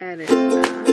edit that.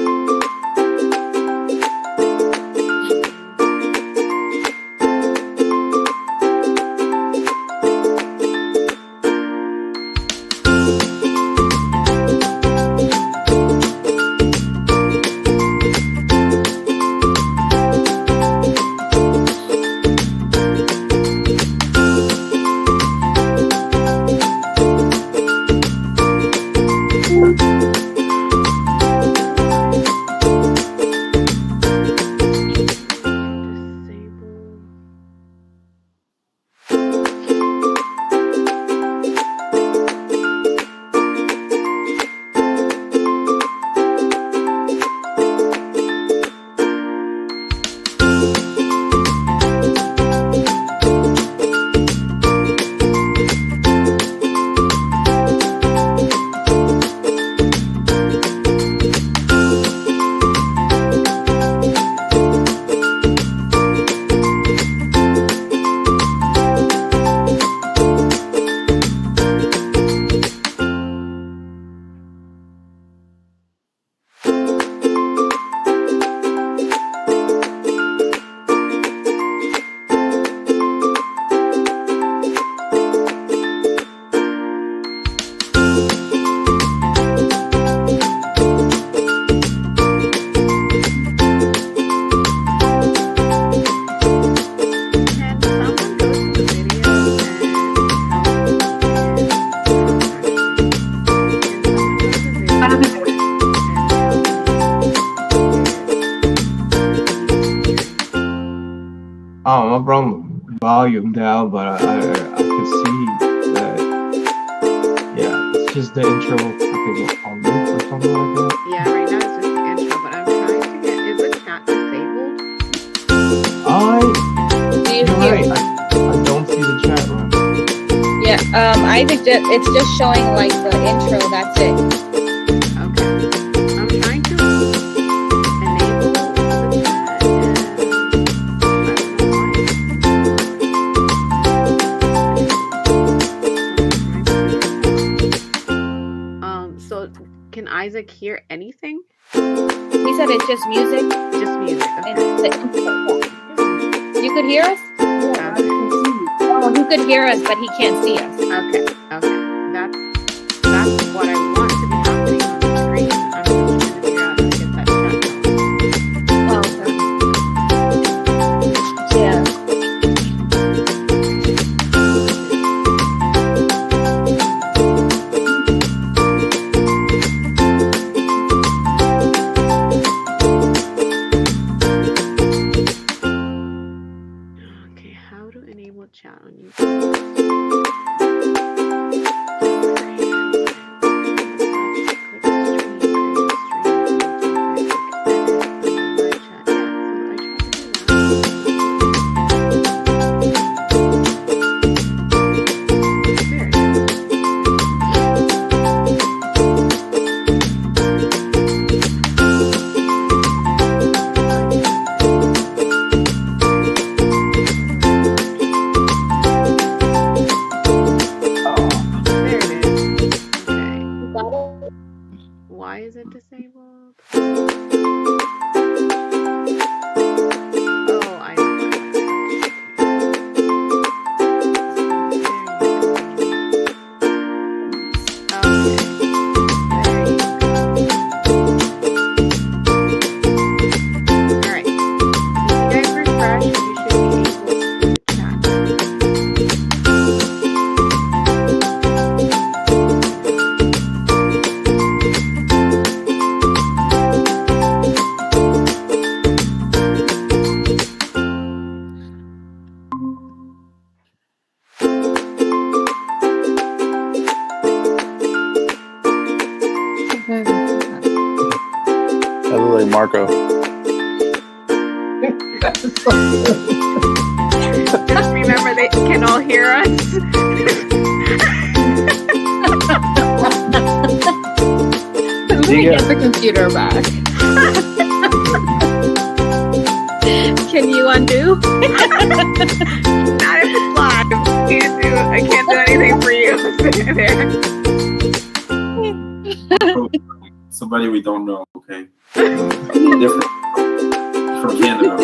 I brought volume down, but I could see that. Yeah, it's just the intro. I think on loop or something like that. Yeah, right now it's just the intro, but I'm trying to get. Is the chat disabled? You're right. I don't see the chat room. Yeah. I think that it's just showing like the intro. That's it. Okay. I'm trying to enable the chat, and so can Isaac hear anything? He said it's just music. Just music. Okay. You could hear us? Yeah. Oh, he could hear us, but he can't see us. Okay. That's what I want to be happening on the screen. I'm just trying to figure out how to get that chat going. Oh, okay. Yeah. Chat on YouTube. Why is it disabled? Oh, I know. Alright. If you guys refresh, you should be able to chat now. I look like Marco. Just remember they can all hear us. Let me get the computer back. Can you undo? Not if it's live. I can't do anything for you. There. Somebody somebody we don't know. Okay, different from Canada.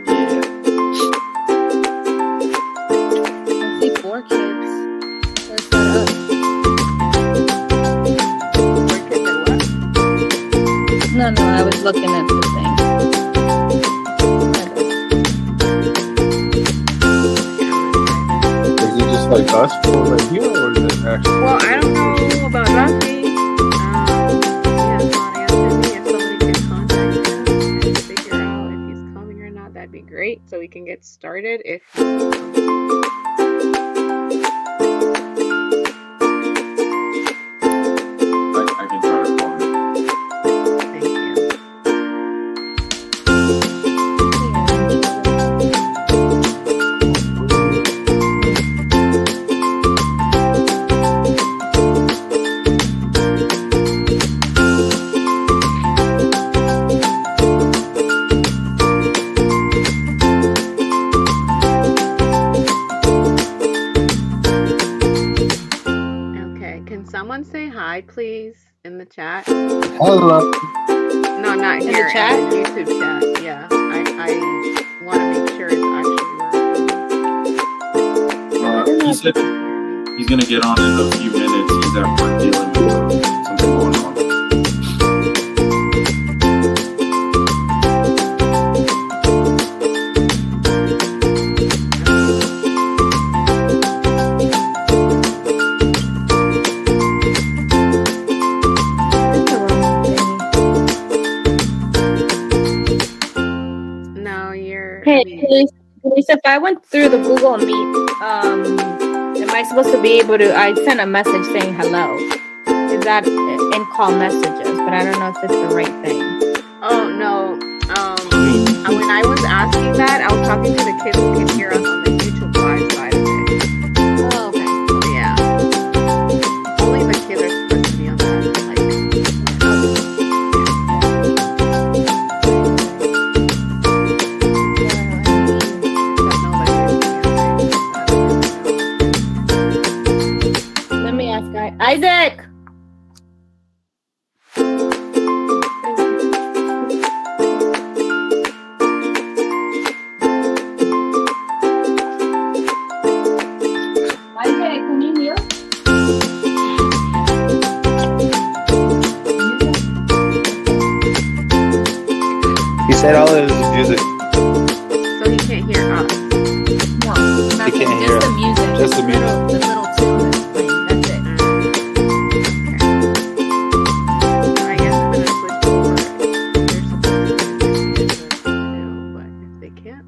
Yeah. I see 4 kids. Where's that up? No, I was looking at the thing. Is it just like us for right here, or is it actually? Well, I don't know about Rafi. He has not answered me. If somebody can contact him and figure out if he's coming or not, that'd be great. So we can get started if he's coming. I can try to call him. Thank you. Okay, can someone say hi, please, in the chat? Hello. No, not In the here. chat? In the YouTube chat. Yeah, I want to make sure it's actually working. He said he's gonna get on in a few minutes. He's at work dealing with something going on. No, you're. Hey, I mean, Lisa, if I went through the Google Meet, am I supposed to be able to? I sent a message saying hello. Is that in call messages? But I don't know if it's the right thing. oh no. When I was asking that, I was talking to the kids who could hear us on the YouTube live side of it. Oh, okay. So yeah, only the kids are supposed to be on that. Let me ask Isaac. Isaac, can you hear? He said all of his music. So he can't hear us. No, nothing. can't hear Just the us. music. Just the music. The little tune that's playing. That's it. I guess I'm gonna switch over. They're supposed to be too, but if they can't,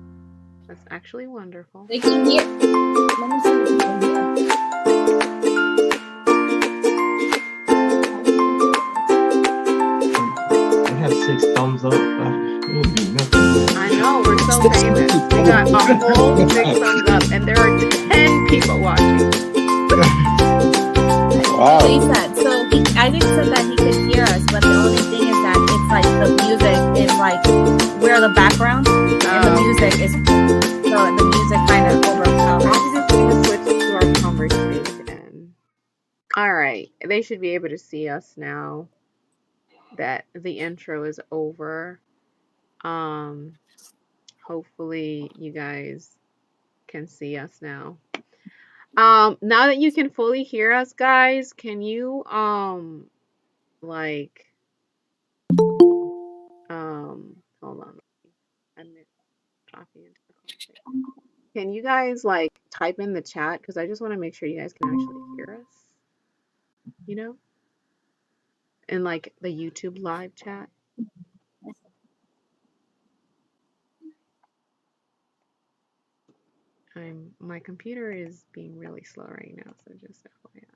that's actually wonderful. They can hear. Let me see if they can hear. I have 6 thumbs up. It would be nothing. I know, we're so famous. We got a whole 6 thumbs up, and there are 10 people watching. Wow. Lisa, so Isaac said that he could hear us, but the only thing is that it's like the music is like we're the background, and the music is so the music kind of overpowers. I'm just gonna switch to our conversation. All right, they should be able to see us now that the intro is over. Hopefully you guys can see us now. Now that you can fully hear us, guys, can you like hold on, I missed copy into the conversation. Can you guys like type in the chat, because I just want to make sure you guys can actually hear us, you know, in like the YouTube live chat. My computer is being really slow right now, so just FYI.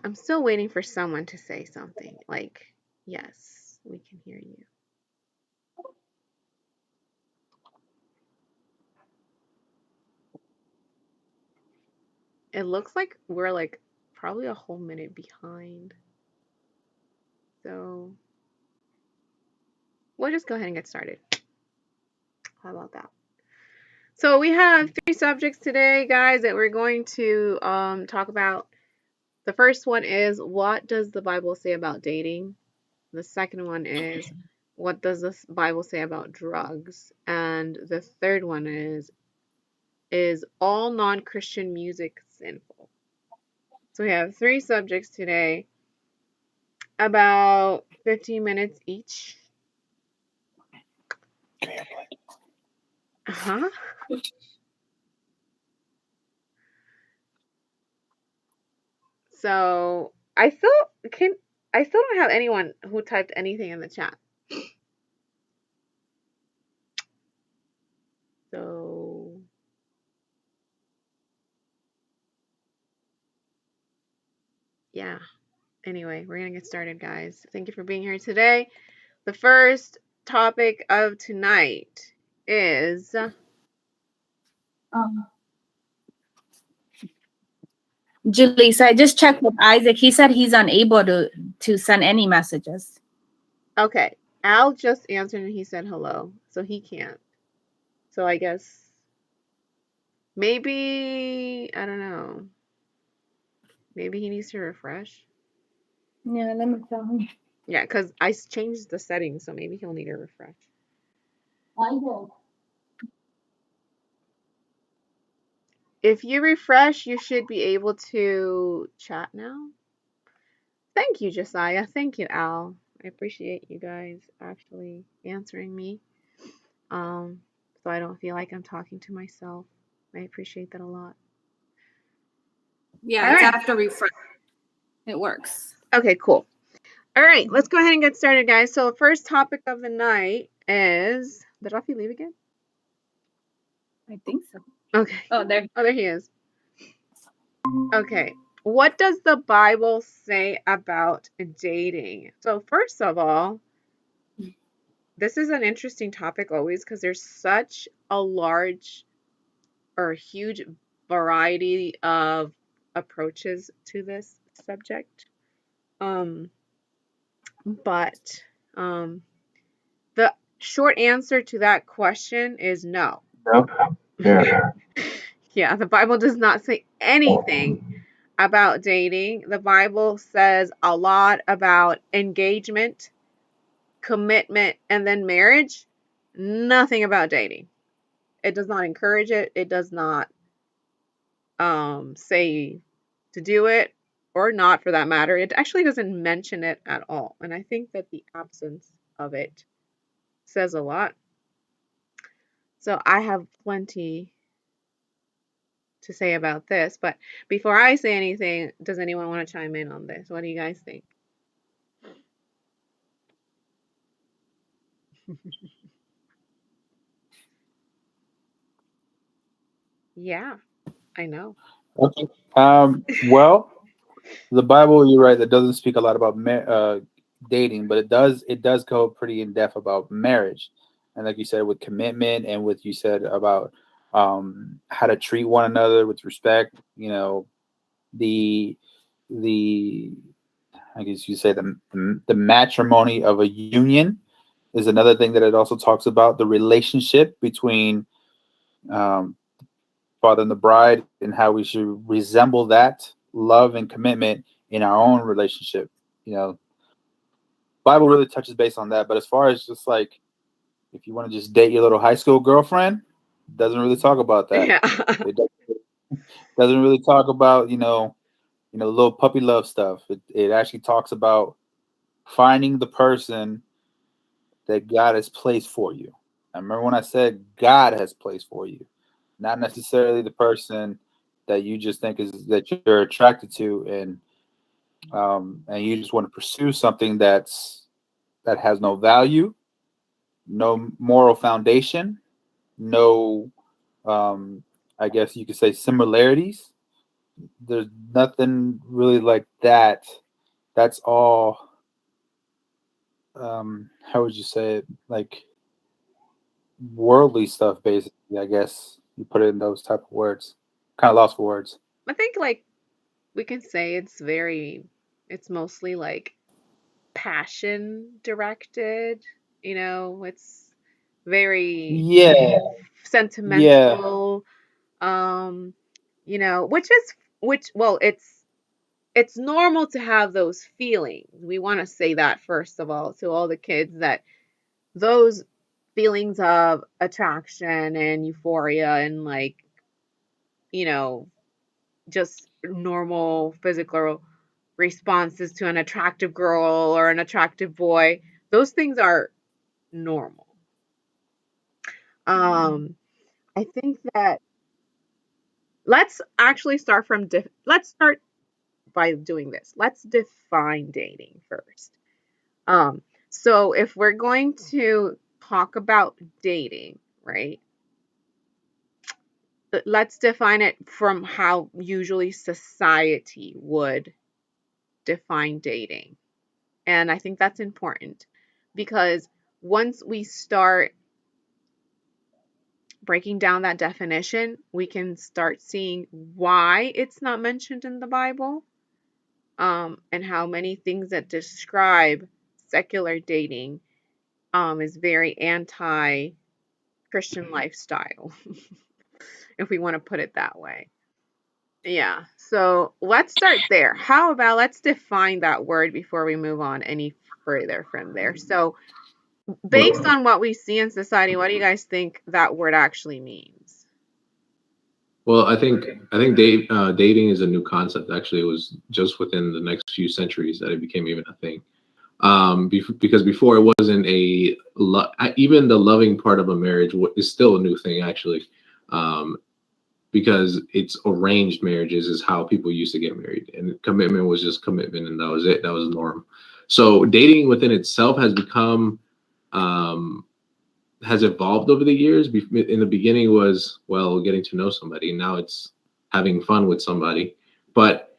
I'm still waiting for someone to say something like, yes, we can hear you. It looks like we're like probably a whole minute behind. So we'll just go ahead and get started. How about that? So we have 3 subjects today, guys, that we're going to talk about. The first one is, what does the Bible say about dating? The second one is, what does the Bible say about drugs? And the third one is all non-Christian music sinful? So we have 3 subjects today, about 15 minutes each. Uh-huh. So I still don't have anyone who typed anything in the chat. So yeah. Anyway, we're gonna get started, guys. Thank you for being here today. The first topic of tonight is Julissa, I just checked with Isaac. He said he's unable to send any messages. okay. Al just answered and he said hello, so he can't. So I guess maybe, I don't know. Maybe he needs to refresh. Yeah, let me tell him. Yeah, because I changed the settings, so maybe he'll need a refresh. I will. If you refresh, you should be able to chat now. Thank you, Josiah. Thank you, Al. I appreciate you guys actually answering me. So I don't feel like I'm talking to myself. I appreciate that a lot. Yeah, All it's right. after refresh. It works. Okay, cool. All right, let's go ahead and get started, guys. So the first topic of the night is, did Rafi leave again? I think so. Okay. Oh, there. Oh, there he is. Okay. What does the Bible say about dating? So first of all, this is an interesting topic always because there's such a large or huge variety of approaches to this subject. But the short answer to that question is no. Nope. Yeah. Yeah, the Bible does not say anything about dating. The Bible says a lot about engagement, commitment, and then marriage. Nothing about dating. It does not encourage it. It does not say to do it or not, for that matter. It actually doesn't mention it at all. And I think that the absence of it says a lot. So I have plenty to say about this. But before I say anything, does anyone want to chime in on this? What do you guys think? Yeah, I know. Okay. Well, the Bible, you're right, that doesn't speak a lot about dating, but it does go pretty in depth about marriage, and like you said, with commitment, and with you said about how to treat one another with respect. The the I guess you say the matrimony of a union is another thing that it also talks about, the relationship between um, father and the bride, and how we should resemble that love and commitment in our own relationship. Bible really touches base on that. But as far as just like, if you want to just date your little high school girlfriend, doesn't really talk about that. Yeah. It doesn't really talk about little puppy love stuff. It actually talks about finding the person that God has placed for you. I remember when I said God has placed for you, not necessarily the person that you just think is that you're attracted to, and you just want to pursue something that has no value, no moral foundation, no, I guess you could say, similarities. There's nothing really like that. That's all. How would you say it? Like worldly stuff, basically. I guess you put it in those type of words. Kind of lost for words. I think like we can say it's mostly like passion directed, it's very Yeah, sentimental yeah, You know, it's normal to have those feelings. We want to say that first of all to all the kids, that those feelings of attraction and euphoria and, like, you know, just normal physical responses to an attractive girl or an attractive boy, those things are normal. I think that let's actually start from let's start by doing this. Let's define dating first. So if we're going to talk about dating, right? Let's define it from how usually society would define dating. And I think that's important because once we start breaking down that definition, we can start seeing why it's not mentioned in the Bible, and how many things that describe secular dating is very anti-Christian lifestyle, if we want to put it that way. Yeah, so let's start there. How about let's define that word before we move on any further from there. So, based on what we see in society, what do you guys think that word actually means? Well, I think dating is a new concept. Actually, it was just within the next few centuries that it became even a thing. Because before it wasn't even the loving part of a marriage is still a new thing, actually. Because it's arranged marriages is how people used to get married, and commitment was just commitment, and that was it. That was the norm. So dating within itself has become has evolved over the years. In the beginning was, well, getting to know somebody. Now it's having fun with somebody. But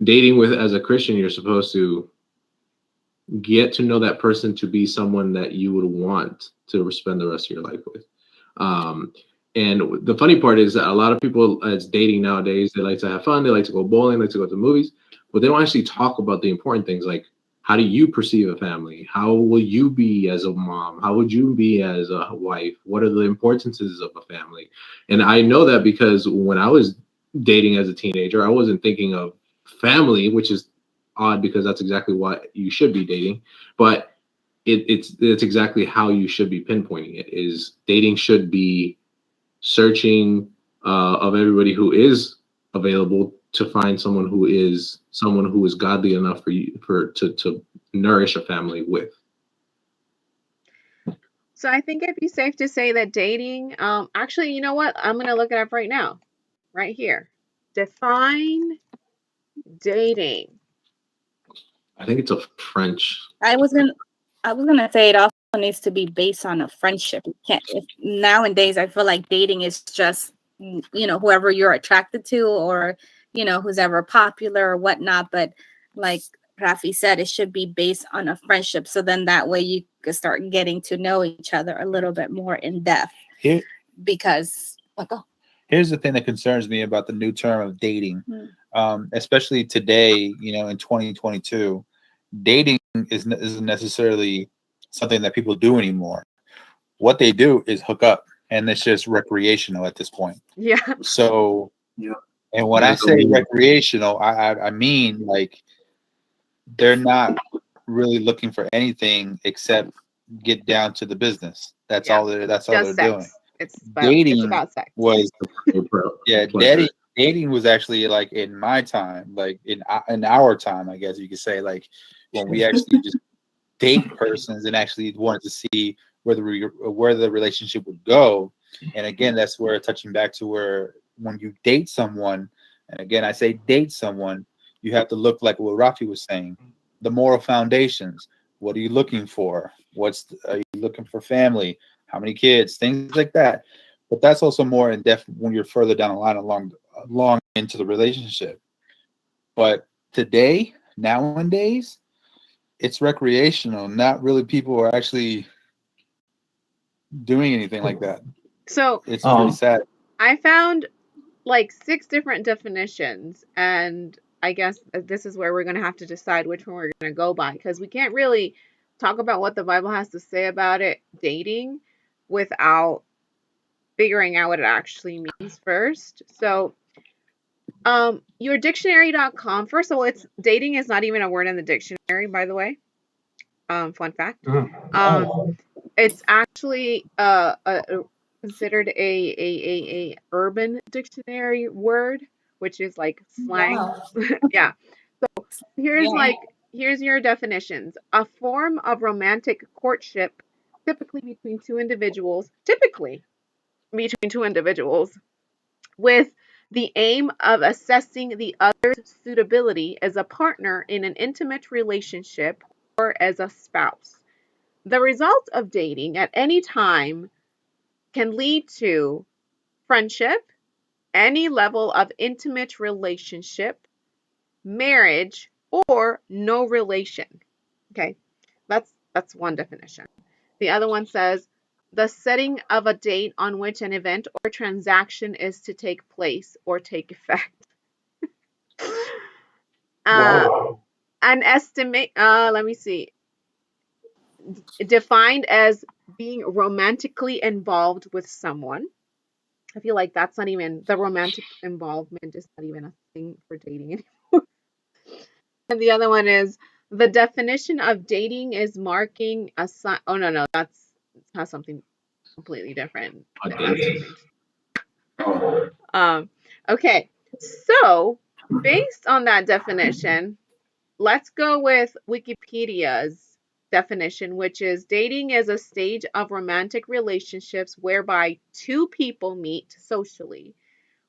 dating as a Christian, you're supposed to get to know that person to be someone that you would want to spend the rest of your life with. And the funny part is that a lot of people as dating nowadays, they like to have fun, they like to go bowling, they like to go to the movies, but they don't actually talk about the important things, like, how do you perceive a family? How will you be as a mom? How would you be as a wife? What are the importances of a family? And I know that because when I was dating as a teenager, I wasn't thinking of family, which is odd because that's exactly what you should be dating. But it's exactly how you should be pinpointing it. Is dating should be searching of everybody who is available to find someone who is godly enough for you to nourish a family with. So I think it'd be safe to say that dating, actually, you know what? I'm gonna look it up right now, right here. Define dating. I think it's a French. I was gonna say it also needs to be based on a friendship. You can't. Nowadays, I feel like dating is just, whoever you're attracted to, or who's ever popular or whatnot. But like Rafi said, it should be based on a friendship. So then that way you could start getting to know each other a little bit more in depth. Because here's the thing that concerns me about the new term of dating, especially today, in 2022, dating isn't necessarily something that people do anymore. What they do is hook up, and it's just recreational at this point. Yeah. So, and when I say recreational, I mean, like, they're not really looking for anything except get down to the business. That's all they're doing. It's dating about sex. Was dating was actually, like, in my time, like in our time, I guess you could say, like, when we actually just date persons and actually wanted to see where the relationship would go. And again, that's where, touching back to where, when you date someone, and again I say date someone, you have to look like what Rafi was saying, the moral foundations. What are you looking for? Are you looking for family? How many kids? Things like that. But that's also more in depth when you're further down the line, along into the relationship. But nowadays, it's recreational. Not really people are actually doing anything like that. So it's pretty sad. I found like 6 different definitions, and I guess this is where we're going to have to decide which one we're going to go by, because we can't really talk about what the Bible has to say about it, dating, without figuring out what it actually means first. So, your dictionary.com, first of all, it's dating is not even a word in the dictionary, by the way. Fun fact. It's actually considered a urban dictionary word, which is like slang. Wow. Yeah. Here's Yeah. here's your definitions. A form of romantic courtship, typically between two individuals, with the aim of assessing the other's suitability as a partner in an intimate relationship or as a spouse. The result of dating at any time can lead to friendship, any level of intimate relationship, marriage, or no relation. Okay, that's one definition. The other one says the setting of a date on which an event or transaction is to take place or take effect. Wow. An estimate, let me see, defined as being romantically involved with someone. I feel like that's not even, the romantic involvement is not even a thing for dating anymore. And the other one is the definition of dating is marking a sign. Oh, no, it has something completely different. A It has date. something. Okay, so based on that definition, let's go with Wikipedia's definition, which is dating is a stage of romantic relationships whereby two people meet socially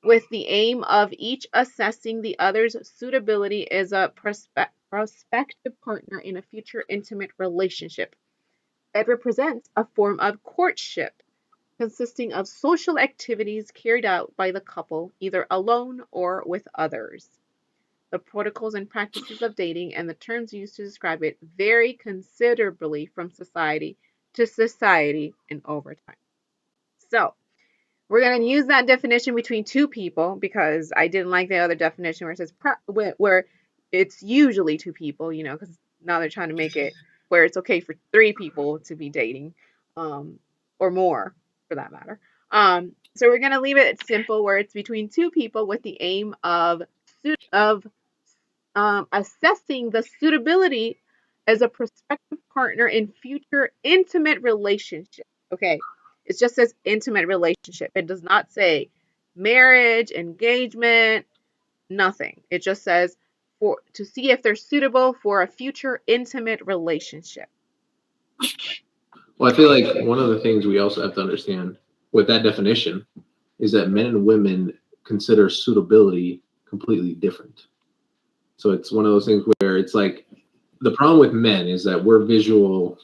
with the aim of each assessing the other's suitability as a prospective partner in a future intimate relationship. It represents a form of courtship consisting of social activities carried out by the couple, either alone or with others. The protocols and practices of dating and the terms used to describe it vary considerably from society to society and over time. So, we're going to use that definition between two people because I didn't like the other definition where it says where it's usually two people, because now they're trying to make it where it's okay for three people to be dating, or more for that matter. So we're going to leave it simple where it's between two people with the aim of assessing the suitability as a prospective partner in future intimate relationship. Okay, it just says intimate relationship. It does not say marriage, engagement, nothing. It just says to see if they're suitable for a future intimate relationship. Well, I feel like one of the things we also have to understand with that definition is that men and women consider suitability completely different. So it's one of those things where it's like the problem with men is that we're visual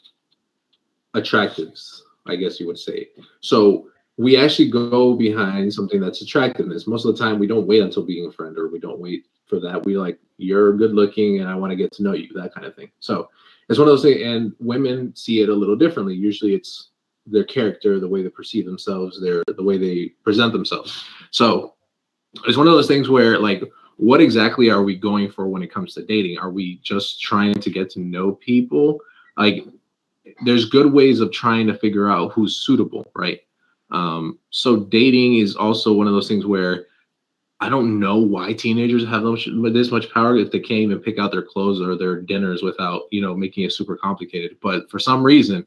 attractives, I guess you would say. So we actually go behind something that's attractiveness. Most of the time, we don't wait until being a friend, or we don't wait for that. We like, you're good looking and I want to get to know you, that kind of thing. So it's one of those things, and women see it a little differently. Usually it's their character, the way they perceive themselves, the way they present themselves. So it's one of those things where, like, what exactly are we going for when it comes to dating? Are we just trying to get to know people? Like, there's good ways of trying to figure out who's suitable, right? So dating is also one of those things where I don't know why teenagers have this much power if they can't even pick out their clothes or their dinners without, making it super complicated. But for some reason,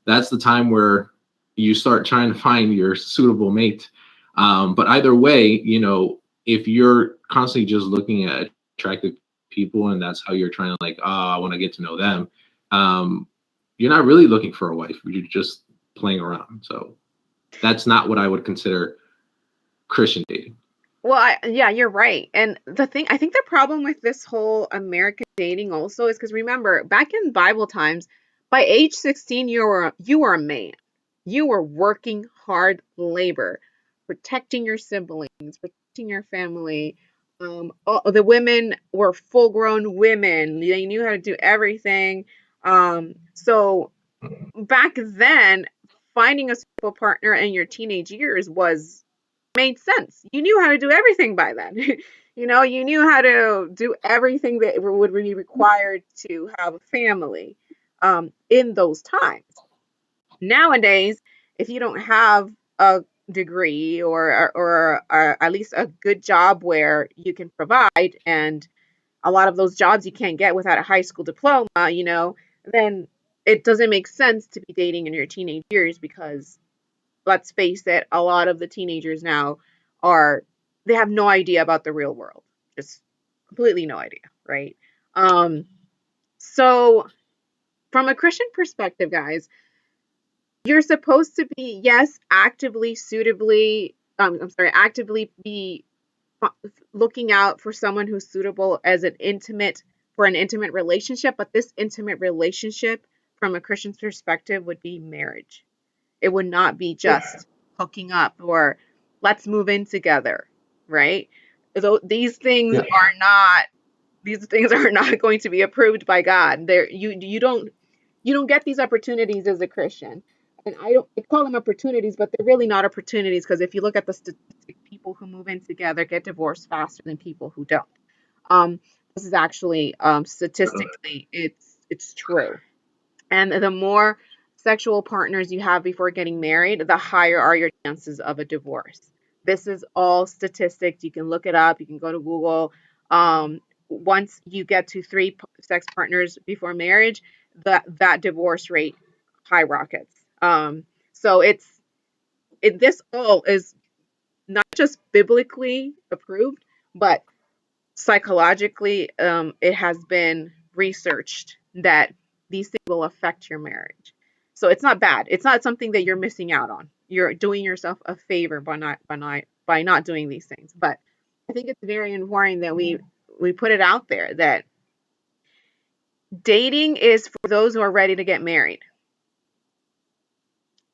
that's the time where you start trying to find your suitable mate. But either way, if you're constantly just looking at attractive people and that's how you're trying to, like, I want to get to know them, you're not really looking for a wife. You're just playing around. So that's not what I would consider Christian dating. Well, yeah, you're right. And I think the problem with this whole American dating also is because remember, back in Bible times, by age 16, you were a man. You were working hard labor, protecting your siblings, protecting your family. The women were full-grown women. They knew how to do everything. So back then, finding a suitable partner in your teenage years made sense. You knew how to do everything by then. You knew how to do everything that would be required to have a family in those times. Nowadays, if you don't have a degree or at least a good job where you can provide, and a lot of those jobs you can't get without a high school diploma, then it doesn't make sense to be dating in your teenage years, because let's face it, a lot of the teenagers now they have no idea about the real world. Just completely no idea, right? So from a Christian perspective, guys, you're supposed to be, yes, actively be looking out for someone who's suitable for an intimate relationship, but this intimate relationship from a Christian perspective would be marriage. It would not be just hooking up or let's move in together, right? So these things are not going to be approved by God. You don't get these opportunities as a Christian. And I call them opportunities, but they're really not opportunities, because if you look at the statistic, people who move in together get divorced faster than people who don't. Um, this is actually statistically it's true. And the more sexual partners you have before getting married, the higher are your chances of a divorce. This is all statistics. You can look it up. You can go to Google. Once you get to three sex partners before marriage, that divorce rate high rockets. So this all is not just biblically approved, but psychologically, it has been researched that these things will affect your marriage. So it's not bad. It's not something that you're missing out on. You're doing yourself a favor by not doing these things. But I think it's very important that we put it out there that dating is for those who are ready to get married.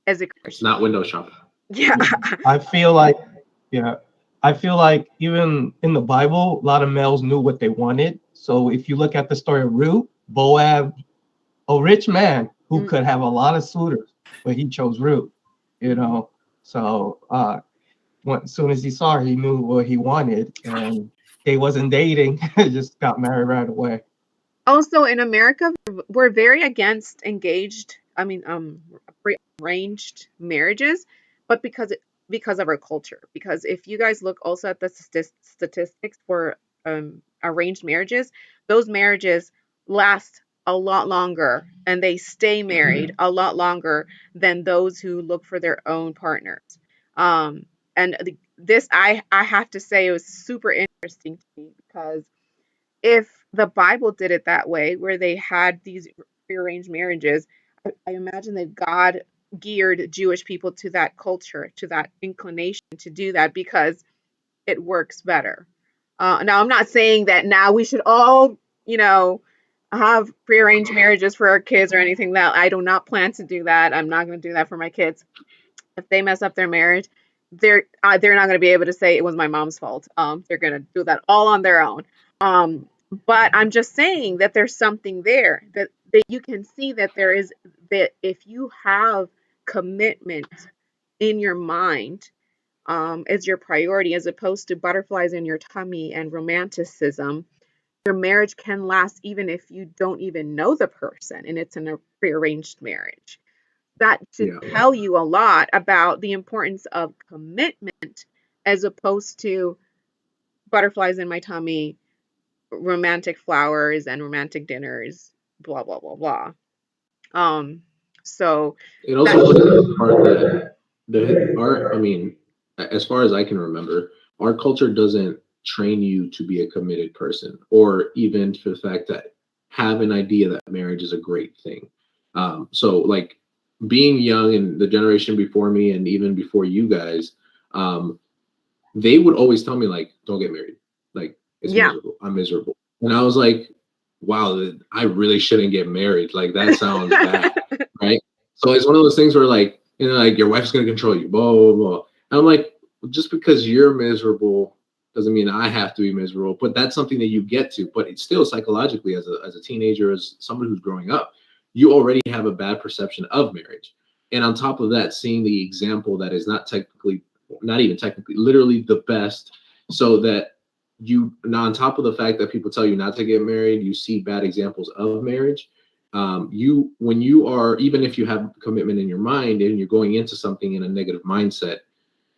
As a It's Christian. not window shopping. Yeah. I feel like even in the Bible, a lot of males knew what they wanted. So if you look at the story of Ruth, Boaz, a rich man who could have a lot of suitors, but he chose Ruth, So as soon as he saw her, he knew what he wanted, and they wasn't dating, just got married right away. Also, in America, we're very against arranged marriages, but because of our culture. Because if you guys look also at the statistics for arranged marriages, those marriages last a lot longer and they stay married a lot longer than those who look for their own partners. And this, I have to say, it was super interesting to me, because if the Bible did it that way, where they had these prearranged marriages, I imagine that God geared Jewish people to that culture, to that inclination to do that, because it works better. Now, I'm not saying that now we should all, have prearranged marriages for our kids or anything. That I do not plan to do that. I'm not going to do that for my kids. If they mess up their marriage, they're not going to be able to say it was my mom's fault. They're going to do that all on their own. But I'm just saying that there's something there that you can see that there is, that if you have commitment in your mind as your priority, as opposed to butterflies in your tummy and romanticism, your marriage can last even if you don't even know the person and it's in a prearranged marriage. That should tell you a lot about the importance of commitment as opposed to butterflies in my tummy, romantic flowers and romantic dinners, blah blah blah blah. So It also plays a part that as far as I can remember, our culture doesn't train you to be a committed person, or even for the fact that have an idea that marriage is a great thing. So like being young and the generation before me and even before you guys, they would always tell me like, don't get married. Like it's miserable. I'm miserable. And I was like, wow, I really shouldn't get married. Like that sounds bad. Right. So it's one of those things where like, like your wife's going to control you, blah, blah, blah. And I'm like, just because you're miserable doesn't mean I have to be miserable, but that's something that you get to. But it's still psychologically as a teenager, as someone who's growing up, you already have a bad perception of marriage. And on top of that, seeing the example that is not even technically, literally the best, so that now on top of the fact that people tell you not to get married, you see bad examples of marriage. When you are, even if you have commitment in your mind and you're going into something in a negative mindset,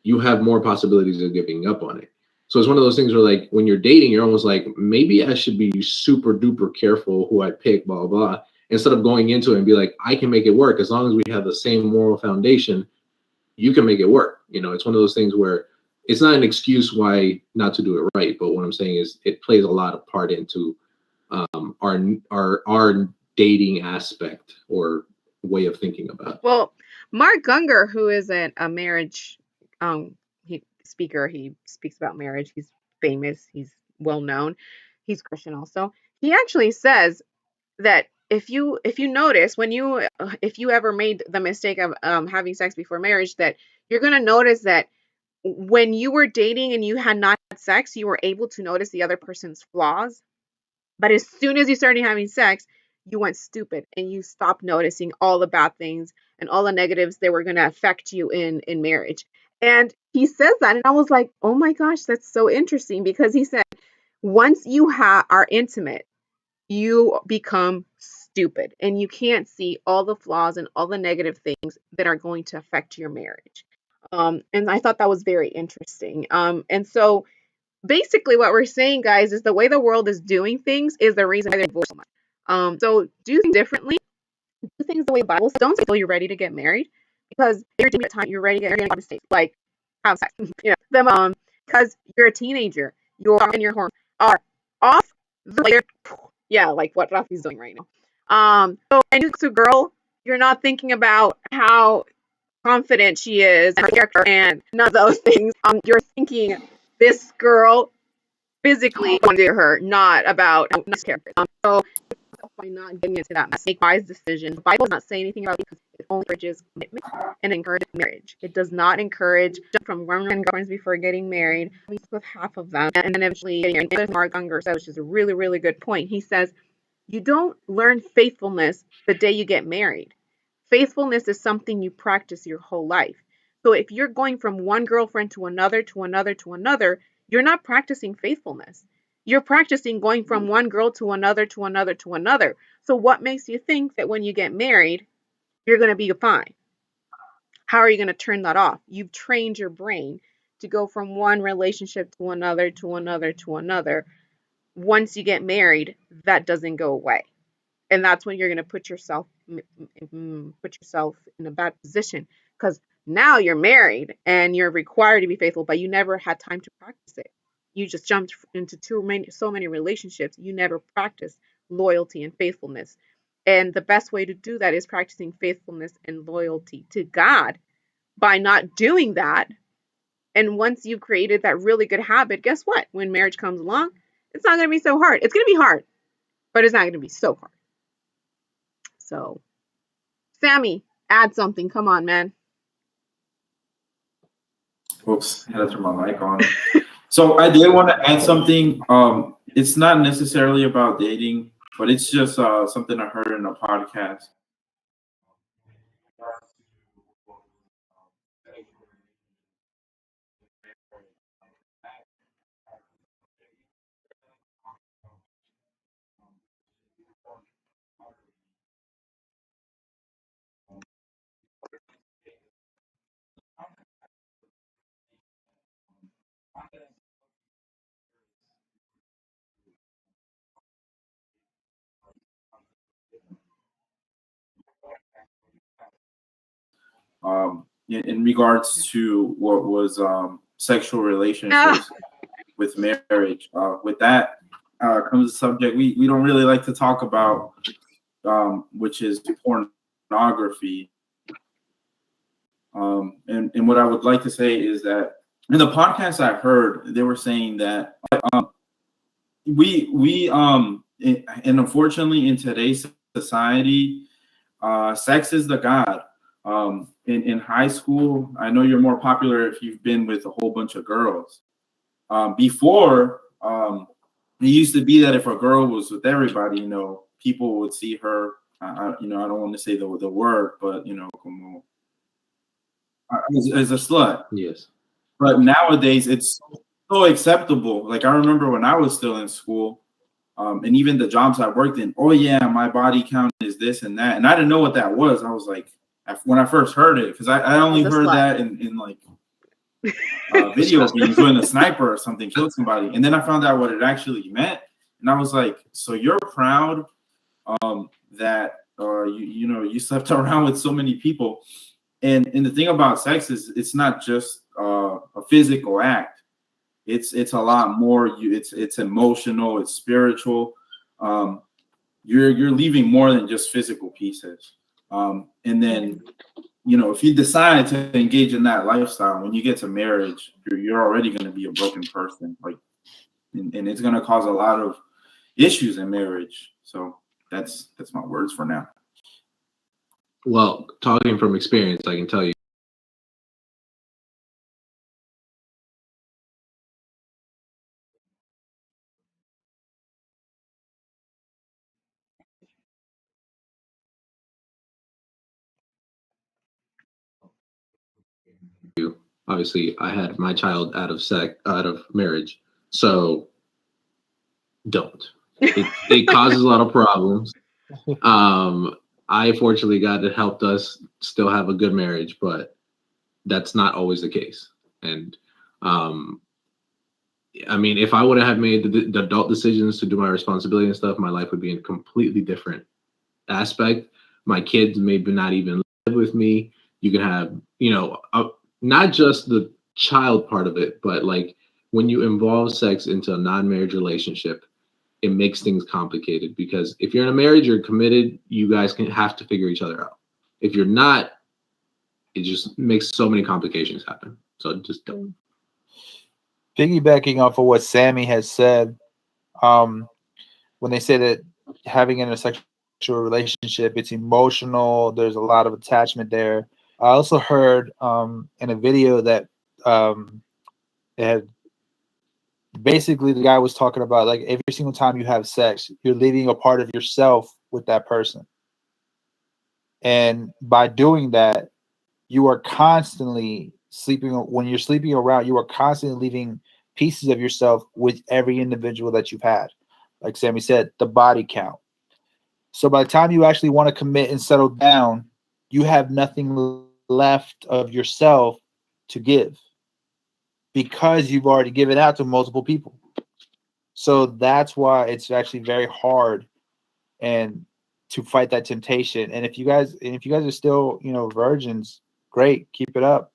you have more possibilities of giving up on it. So it's one of those things where, like, when you're dating, you're almost like, maybe I should be super duper careful who I pick, blah, blah, blah, instead of going into it and be like, I can make it work. As long as we have the same moral foundation, you can make it work. You know, it's one of those things where it's not an excuse why not to do it right. But what I'm saying is it plays a lot of part into our dating aspect or way of thinking about it. Well, Mark Gungor, who is a marriage speaker, he speaks about marriage. He's famous. He's well known. He's Christian also. He actually says that if you notice when if you ever made the mistake of having sex before marriage, that you're going to notice that when you were dating and you had not had sex, you were able to notice the other person's flaws. But as soon as you started having sex, you went stupid and you stopped noticing all the bad things and all the negatives that were going to affect you in marriage. And he says that, and I was like, oh my gosh, that's so interesting, because he said once you are intimate, you become stupid and you can't see all the flaws and all the negative things that are going to affect your marriage. And I thought that was very interesting. And so basically what we're saying, guys, is the way the world is doing things is the reason why they're divorced so much. So do things differently. Do things the way the Bible says. Don't say until you're ready to get married, because you're doing it time you're ready to get married, in mistake. Like have sex. Them because you're a teenager, your and your hormones are off the layer. Yeah, like what Rafi's doing right now. So and to a girl, you're not thinking about how confident she is and her character and none of those things. You're thinking this girl physically under her, not about this character. So by not getting into that mess, make wise decisions. The Bible does not say anything about it because it only encourages commitment and encourages marriage. It does not encourage jump from one and girlfriends before getting married, at least with half of them, and then eventually getting married. There's Mark Gungor says, which is a really, really good point. He says, you don't learn faithfulness the day you get married. Faithfulness is something you practice your whole life. So if you're going from one girlfriend to another, to another, to another, you're not practicing faithfulness. You're practicing going from one girl to another, to another, to another. So what makes you think that when you get married, you're going to be fine? How are you going to turn that off? You've trained your brain to go from one relationship to another, to another, to another. Once you get married, that doesn't go away. And that's when you're going to put yourself in a bad position, because now you're married and you're required to be faithful, but you never had time to practice it. You just jumped into so many relationships. You never practiced loyalty and faithfulness. And the best way to do that is practicing faithfulness and loyalty to God by not doing that. And once you've created that really good habit, guess what? When marriage comes along, it's not going to be so hard. It's going to be hard, but it's not going to be so hard. So, Sammy, add something. Come on, man. Oops, had to turn my mic on. So I did want to add something. It's not necessarily about dating, but it's just something I heard in a podcast. In regards to what was sexual relationships with marriage. With that comes a subject we don't really like to talk about, which is pornography. And what I would like to say is that in the podcast I heard, they were saying that and unfortunately in today's society, sex is the god. In high school, I know you're more popular if you've been with a whole bunch of girls. Before, it used to be that if a girl was with everybody, people would see her. I don't want to say the word, but como as a slut. Yes. But nowadays, it's so acceptable. Like I remember when I was still in school, and even the jobs I worked in. Oh yeah, my body count is this and that, and I didn't know what that was. I was like, when I first heard it, because I only heard that in like video games when a sniper or something killed somebody. And then I found out what it actually meant, and I was like, so you're proud that you slept around with so many people. And the thing about sex is it's not just a physical act. It's a lot more. It's emotional. It's spiritual. You're leaving more than just physical pieces. And then if you decide to engage in that lifestyle, when you get to marriage, you're already going to be a broken person. Like, and it's going to cause a lot of issues in marriage. So that's my words for now. Well, talking from experience, I can tell you. Obviously, I had my child out of marriage, so don't. It causes a lot of problems. I fortunately God it helped us still have a good marriage, but that's not always the case. And I mean, if I would have made the adult decisions to do my responsibility and stuff, my life would be in a completely different aspect. My kids maybe not even live with me. You can have, not just the child part of it, but like when you involve sex into a non-marriage relationship, it makes things complicated because if you're in a marriage, you're committed, you guys can have to figure each other out. If you're not, it just makes so many complications happen. So just don't. Piggybacking off of what Sammy has said, when they say that having an sexual relationship, it's emotional, there's a lot of attachment there. I also heard in a video that it had basically the guy was talking about like every single time you have sex, you're leaving a part of yourself with that person. And by doing that, you are constantly sleeping. When you're sleeping around, you are constantly leaving pieces of yourself with every individual that you've had. Like Sammy said, the body count. So by the time you actually want to commit and settle down, you have nothing left of yourself to give because you've already given out to multiple people. So that's why it's actually very hard and to fight that temptation. And if you guys are still, virgins, great, keep it up.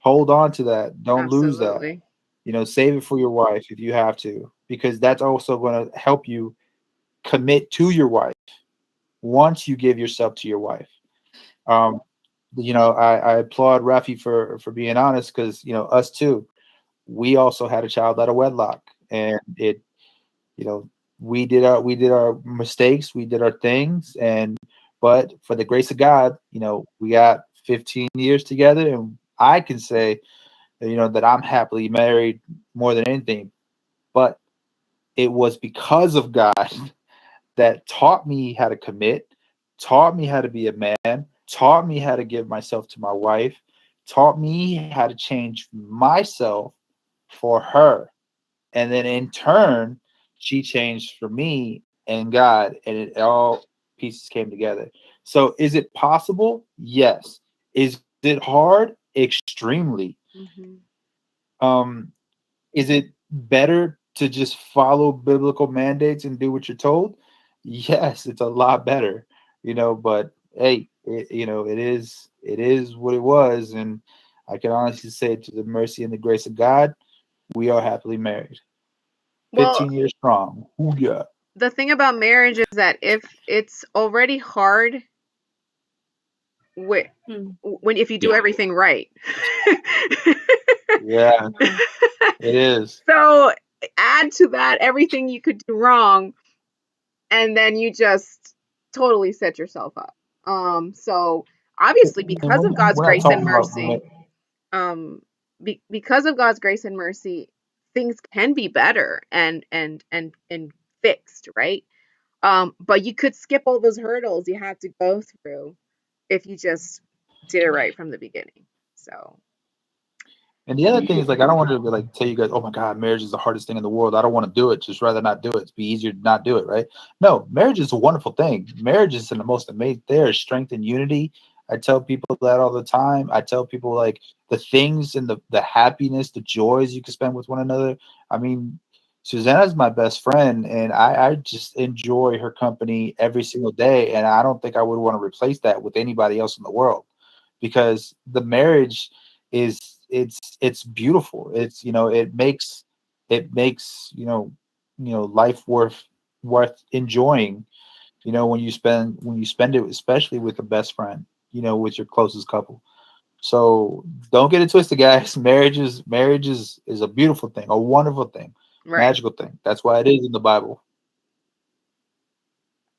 Hold on to that. Don't lose that. Absolutely. Save it for your wife if you have to, because that's also going to help you commit to your wife once you give yourself to your wife. I applaud Rafi for being honest because, us too, we also had a child out of wedlock, and it, we did our mistakes, we did our things, but for the grace of God, we got 15 years together, and I can say, that I'm happily married more than anything. But it was because of God that taught me how to commit, taught me how to be a man, taught me how to give myself to my wife, taught me how to change myself for her. And then in turn, she changed for me and God, and it all pieces came together. So is it possible? Yes. Is it hard? Extremely. Mm-hmm. Is it better to just follow biblical mandates and do what you're told? Yes, it's a lot better, but hey, it is what it was. And I can honestly say, to the mercy and the grace of God, we are happily married. Well, 15 years strong. Ooh, yeah. the thing about marriage is that if it's already hard when if you do everything right. Yeah, it is. So add to that everything you could do wrong, and then you just totally set yourself up. So obviously, because of God's We're not grace and talking about mercy, because of God's grace and mercy, things can be better and fixed, right? But you could skip all those hurdles you had to go through if you just did it right from the beginning. So. And the other thing is, like, I don't want to like tell you guys, oh my God, marriage is the hardest thing in the world. I don't want to do it. Just rather not do it. It'd be easier to not do it, right? No, marriage is a wonderful thing. Marriage is the most amazing. There is strength and unity. I tell people that all the time. I tell people like the things and the happiness, the joys you can spend with one another. I mean, Susanna's my best friend, and I just enjoy her company every single day. And I don't think I would want to replace that with anybody else in the world, because the marriage it's beautiful. It's, you know, it makes life worth enjoying, you know, when you spend it, especially with the best friend, you know, with your closest couple. So don't get it twisted, guys. Marriage is a beautiful thing, a wonderful thing, Right. magical thing. That's why it is in the Bible.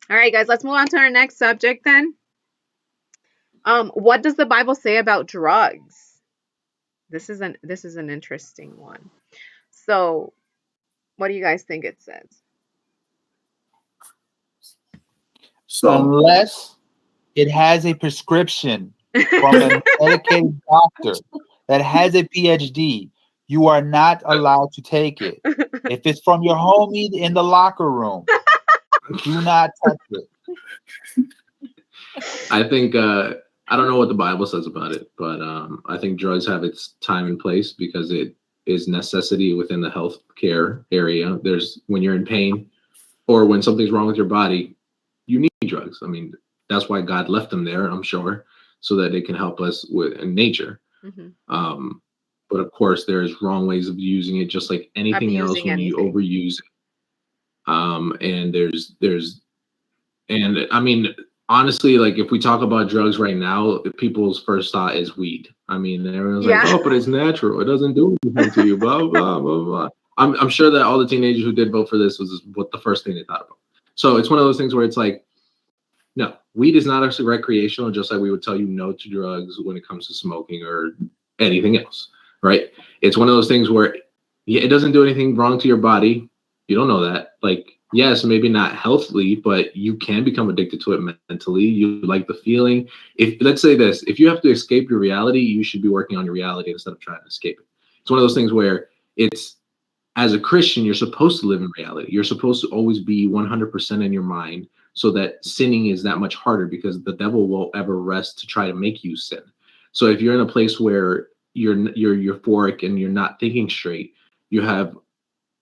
All right, guys, let's move on to our next subject then. What does the Bible say about drugs? This is an interesting one. So, what do you guys think it says? So Unless it has a prescription from a medicated doctor that has a PhD, you are not allowed to take it. If it's from your homie in the locker room, do not touch it. I think I don't know what the Bible says about it, but I think drugs have its time and place because it is necessity within the health care area. There's when you're in pain or when something's wrong with your body, you need drugs. I mean, that's why God left them there, I'm sure, so that it can help us with in nature. Mm-hmm. But of course, there's wrong ways of using it, just like anything else when you overuse it. And I mean, honestly, like if we talk about drugs right now, people's first thought is weed. I mean, everyone's like, oh, but it's natural. It doesn't do anything to you, blah, blah, blah, blah. I'm sure that all the teenagers who did vote for this was what the first thing they thought about. So it's one of those things where it's like, no, weed is not actually recreational, just like we would tell you no to drugs when it comes to smoking or anything else, right? It's one of those things where it doesn't do anything wrong to your body. You don't know that. Like, yes, maybe not healthily, but you can become addicted to it mentally. You like the feeling. Let's say this, if you have to escape your reality, you should be working on your reality instead of trying to escape it. It's one of those things where as a Christian, you're supposed to live in reality. You're supposed to always be 100% in your mind so that sinning is that much harder because the devil won't ever rest to try to make you sin. So if you're in a place where you're euphoric and you're not thinking straight, you have,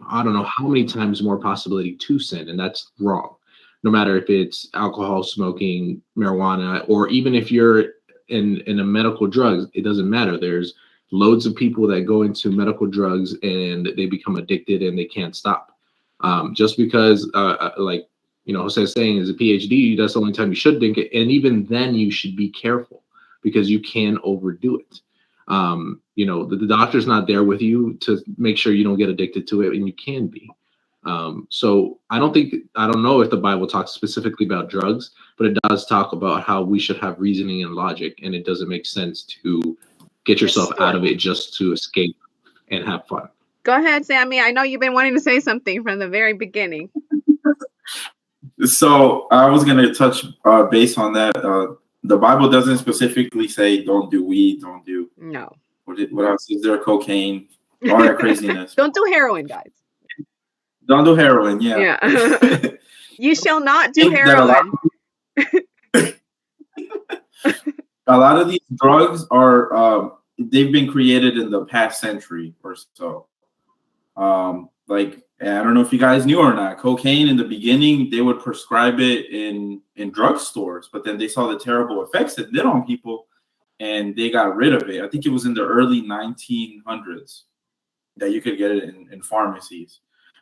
I don't know how many times more possibility to sin, and that's wrong. No matter if it's alcohol, smoking, marijuana, or even if you're in a medical drugs, it doesn't matter. There's loads of people that go into medical drugs and they become addicted and they can't stop. Just because, like, you know, Jose's saying is a PhD, that's the only time you should drink it. And even then you should be careful because you can overdo it. You know, the doctor's not there with you to make sure you don't get addicted to it, and you can be. So I don't know if the Bible talks specifically about drugs, but it does talk about how we should have reasoning and logic, and it doesn't make sense to get yourself out of it just to escape and have fun. Go ahead, Sammy. I know you've been wanting to say something from the very beginning. So I was going to touch base on that. The Bible doesn't specifically say don't do weed, don't do what else is there? Cocaine, all that craziness. Don't do heroin, guys. Don't do heroin. Yeah. You shall not do heroin. A lot of these drugs are they've been created in the past century or so. Like, I don't know if you guys knew or not, cocaine in the beginning, they would prescribe it in drugstores, but then they saw the terrible effects it did on people and they got rid of it. I think it was in the early 1900s that you could get it in pharmacies.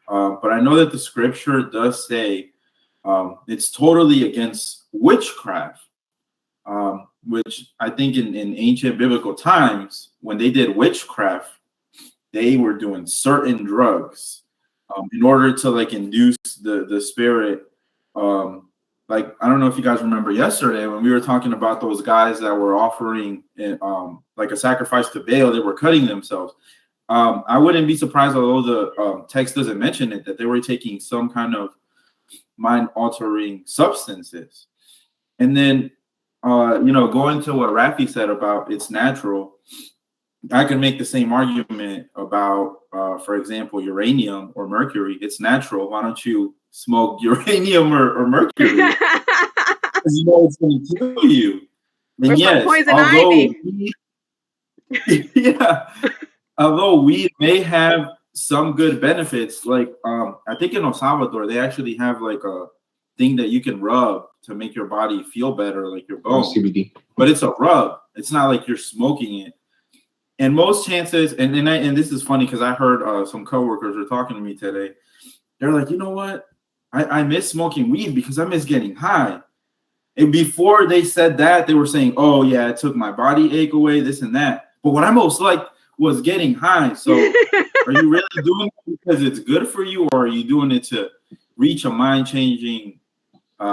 But I know that the scripture does say it's totally against witchcraft, which I think in ancient biblical times, when they did witchcraft, they were doing certain drugs in order to like induce the spirit. Like, I don't know if you guys remember yesterday when we were talking about those guys that were offering like a sacrifice to Baal, they were cutting themselves. I wouldn't be surprised, although the text doesn't mention it, that they were taking some kind of mind-altering substances. And then, going to what Rafi said about it's natural, I can make the same argument about, for example, uranium or mercury. It's natural. Why don't you smoke uranium or mercury? Because you know it's going to kill you. And Or some yes, poison although ivy. yeah, although weed may have some good benefits, like I think in El Salvador they actually have like a thing that you can rub to make your body feel better, like your bones. CBD. But it's a rub. It's not like you're smoking it. And most chances, and this is funny because I heard some coworkers were talking to me today. They're like, you know what? I miss smoking weed because I miss getting high. And before they said that, they were saying, oh, yeah, it took my body ache away, this and that. But what I most liked was getting high. So are you really doing it because it's good for you, or are you doing it to reach a mind-changing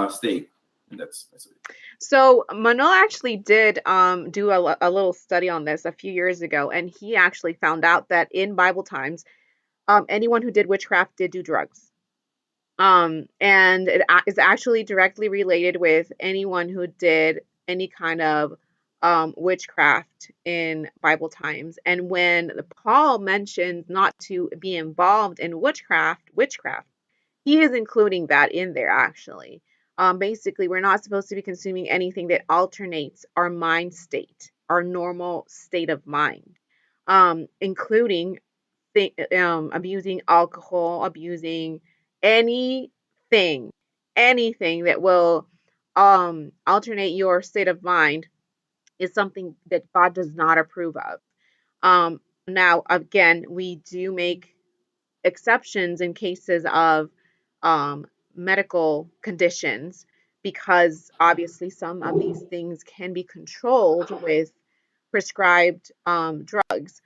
state? And that's it. So Manuel actually did do a little study on this a few years ago, and he actually found out that in Bible times, anyone who did witchcraft did do drugs. And it is actually directly related with anyone who did any kind of witchcraft in Bible times. And when Paul mentions not to be involved in witchcraft, he is including that in there actually. Basically, we're not supposed to be consuming anything that alternates our mind state, our normal state of mind, including abusing alcohol, abusing anything, anything that will alternate your state of mind is something that God does not approve of. Now, again, we do make exceptions in cases of medical conditions because obviously some of these things can be controlled with prescribed drugs.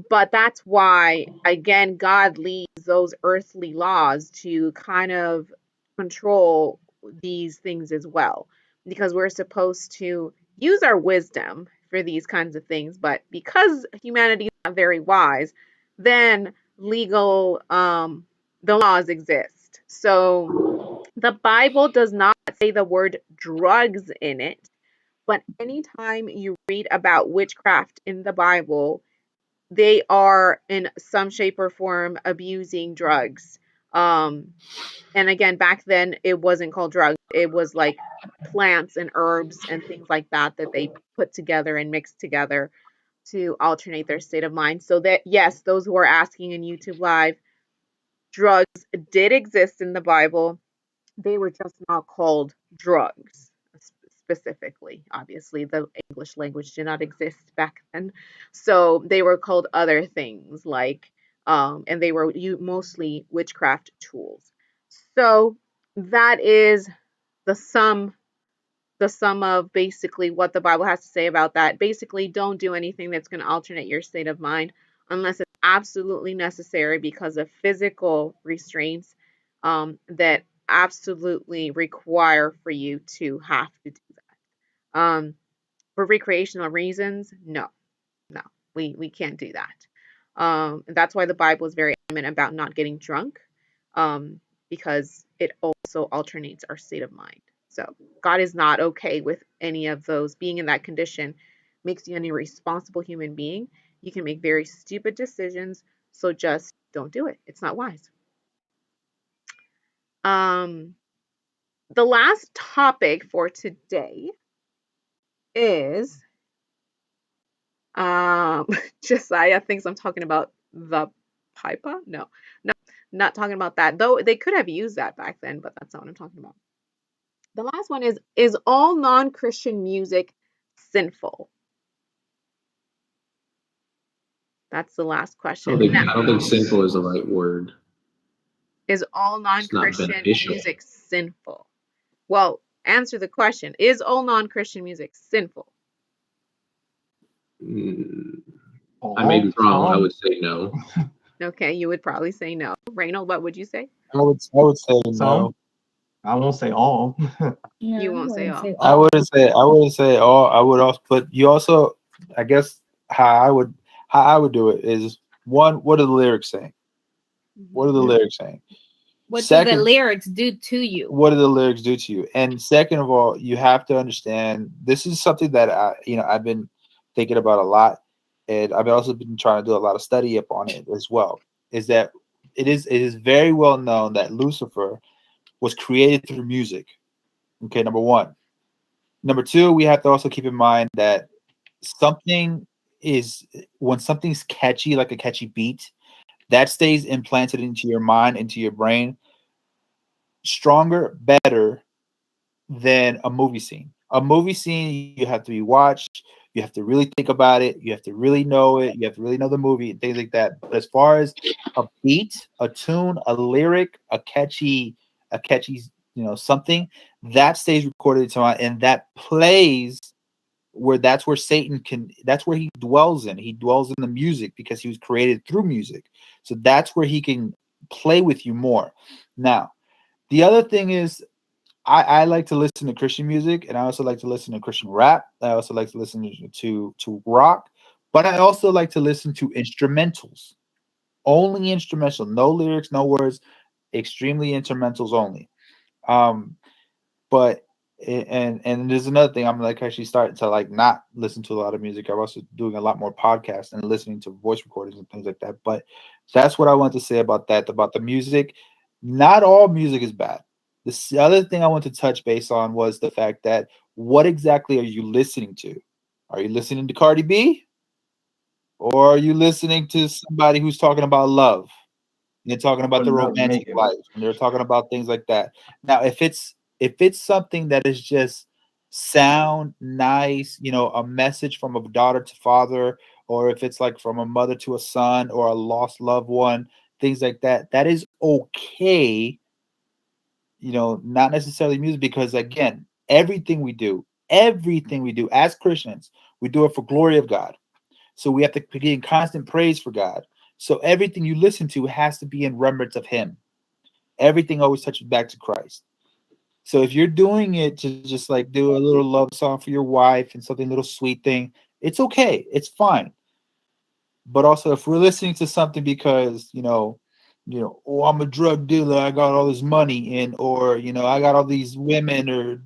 But that's why, again, God leaves those earthly laws to kind of control these things as well, because we're supposed to use our wisdom for these kinds of things. But because humanity is not very wise, then legal, the laws exist. So the Bible does not say the word drugs in it, but anytime you read about witchcraft in the Bible, they are in some shape or form abusing drugs. And again, back then it wasn't called drugs. It was like plants and herbs and things like that that they put together and mixed together to alternate their state of mind. So that, yes, those who are asking in YouTube Live, drugs did exist in the Bible. They were just not called drugs specifically. Obviously, the English language did not exist back then. So they were called other things like, and they were mostly witchcraft tools. So that is the sum of basically what the Bible has to say about that. Basically, don't do anything that's going to alternate your state of mind unless it's absolutely necessary because of physical restraints that absolutely require for you to have to do that. For recreational reasons, no, we can't do that. And that's why the Bible is very adamant about not getting drunk, because it also alternates our state of mind. So God is not okay with any of those. Being in that condition makes you an irresponsible human being. You can make very stupid decisions. So just don't do it. It's not wise. The last topic for today is Josiah thinks I'm talking about the pipa. No, not talking about that. Though they could have used that back then, but that's not what I'm talking about. The last one is all non-Christian music sinful? That's the last question. I don't think sinful is the right word. Is all It's not non-Christian beneficial. music sinful? Well, answer the question. Is all non-Christian music sinful? I may be wrong. I would say no. Okay, you would probably say no. Reynold, what would you say? I would say no. Some. I won't say all. Yeah, You won't say all. I wouldn't say all. I would also, but you also, I guess how I would do it is, one, what are the lyrics saying? What are the lyrics saying? What Second, do the lyrics do to you? what do the lyrics do to you? And second of all, you have to understand, this is something that I've been thinking about a lot, and I've also been trying to do a lot of study up on it as well. Is that it is very well known that Lucifer was created through music. Okay, number one. Number two, we have to also keep in mind that something is when something's catchy, like a catchy beat, that stays implanted into your mind, into your brain, stronger, better than a movie scene. A movie scene, you have to be watched. You have to really think about it. You have to really know it. You have to really know the movie and things like that. But as far as a beat, a tune, a lyric, a catchy, something that stays recorded into my, and that plays where that's where Satan can. That's where he dwells in. He dwells in the music because he was created through music. So that's where he can play with you more. Now, the other thing is I like to listen to Christian music, and I also like to listen to Christian rap. I also like to listen to rock, but I also like to listen to instrumentals, only instrumental, no lyrics, no words, extremely instrumentals only. Um, but and there's another thing, I'm like actually starting to like not listen to a lot of music. I'm also doing a lot more podcasts and listening to voice recordings and things like that. But that's what I want to say about that, about the music. Not all music is bad. The other thing I want to touch base on was the fact that what exactly are you listening to? Are you listening to Cardi B? Or are you listening to somebody who's talking about love? They're talking about the romantic life, and they're talking about things like that. Now, if it's something that is just sound nice, a message from a daughter to father, or if it's like from a mother to a son or a lost loved one, things like that, that is okay. Not necessarily music, because again, everything we do as Christians, we do it for glory of God. So we have to be in constant praise for God. So everything you listen to has to be in remembrance of Him. Everything always touches back to Christ. So if you're doing it to just like do a little love song for your wife and something little sweet thing, it's okay. It's fine. But also, if we're listening to something because oh, I'm a drug dealer, I got all this money, and or I got all these women, or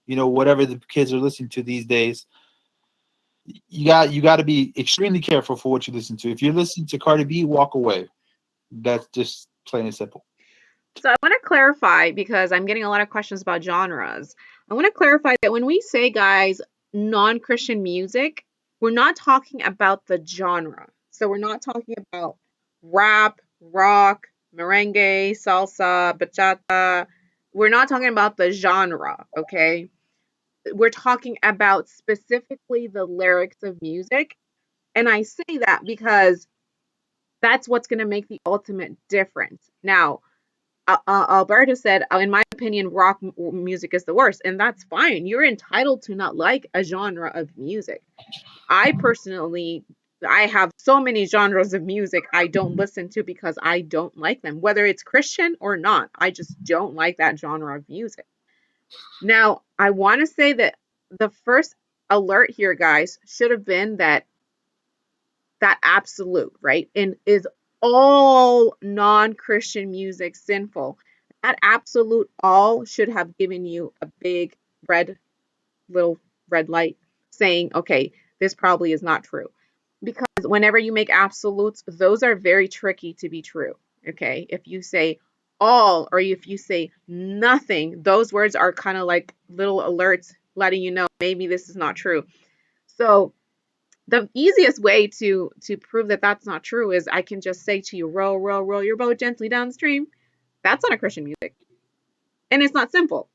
whatever the kids are listening to these days, you got to be extremely careful for what you listen to. If you're listening to Cardi B, walk away. That's just plain and simple. So I want to clarify, because I'm getting a lot of questions about genres. I want to clarify that when we say, guys, non-Christian music, we're not talking about the genre. So we're not talking about rap, rock, merengue, salsa, bachata. We're not talking about the genre, okay? We're talking about specifically the lyrics of music. And I say that because that's what's going to make the ultimate difference. Now, Alberto said, in my opinion, rock music is the worst, and that's fine. You're entitled to not like a genre of music. I personally, I have so many genres of music I don't listen to because I don't like them, whether it's Christian or not. I just don't like that genre of music. Now, I want to say that the first alert here, guys, should have been that absolute, right? And is all non-Christian music sinful? That absolute all should have given you a big little red light saying, okay, this probably is not true. Because whenever you make absolutes, those are very tricky to be true. Okay. If you say all, or if you say nothing, those words are kind of like little alerts letting you know maybe this is not true. So the easiest way to prove that that's not true is I can just say to you, row, row, row your boat gently down the stream. That's not a Christian music. And it's not simple,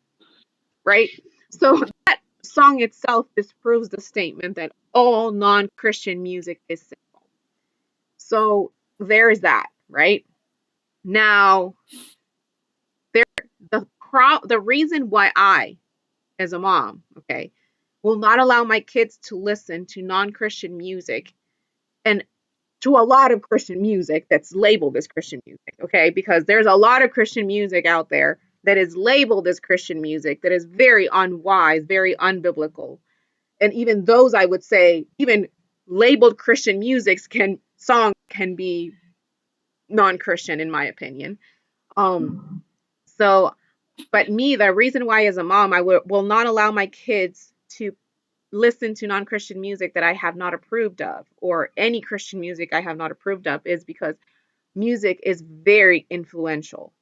right? So that song itself disproves the statement that all non-Christian music is simple. So there's that, right? Now, the reason why I, as a mom, okay, will not allow my kids to listen to non-Christian music, and to a lot of Christian music that's labeled as Christian music, okay? Because there's a lot of Christian music out there that is labeled as Christian music that is very unwise, very unbiblical. And even those, I would say, even labeled Christian songs can be non-Christian, in my opinion. So, but me, the reason why as a mom, I will not allow my kids to listen to non-Christian music that I have not approved of, or any Christian music I have not approved of, is because music is very influential,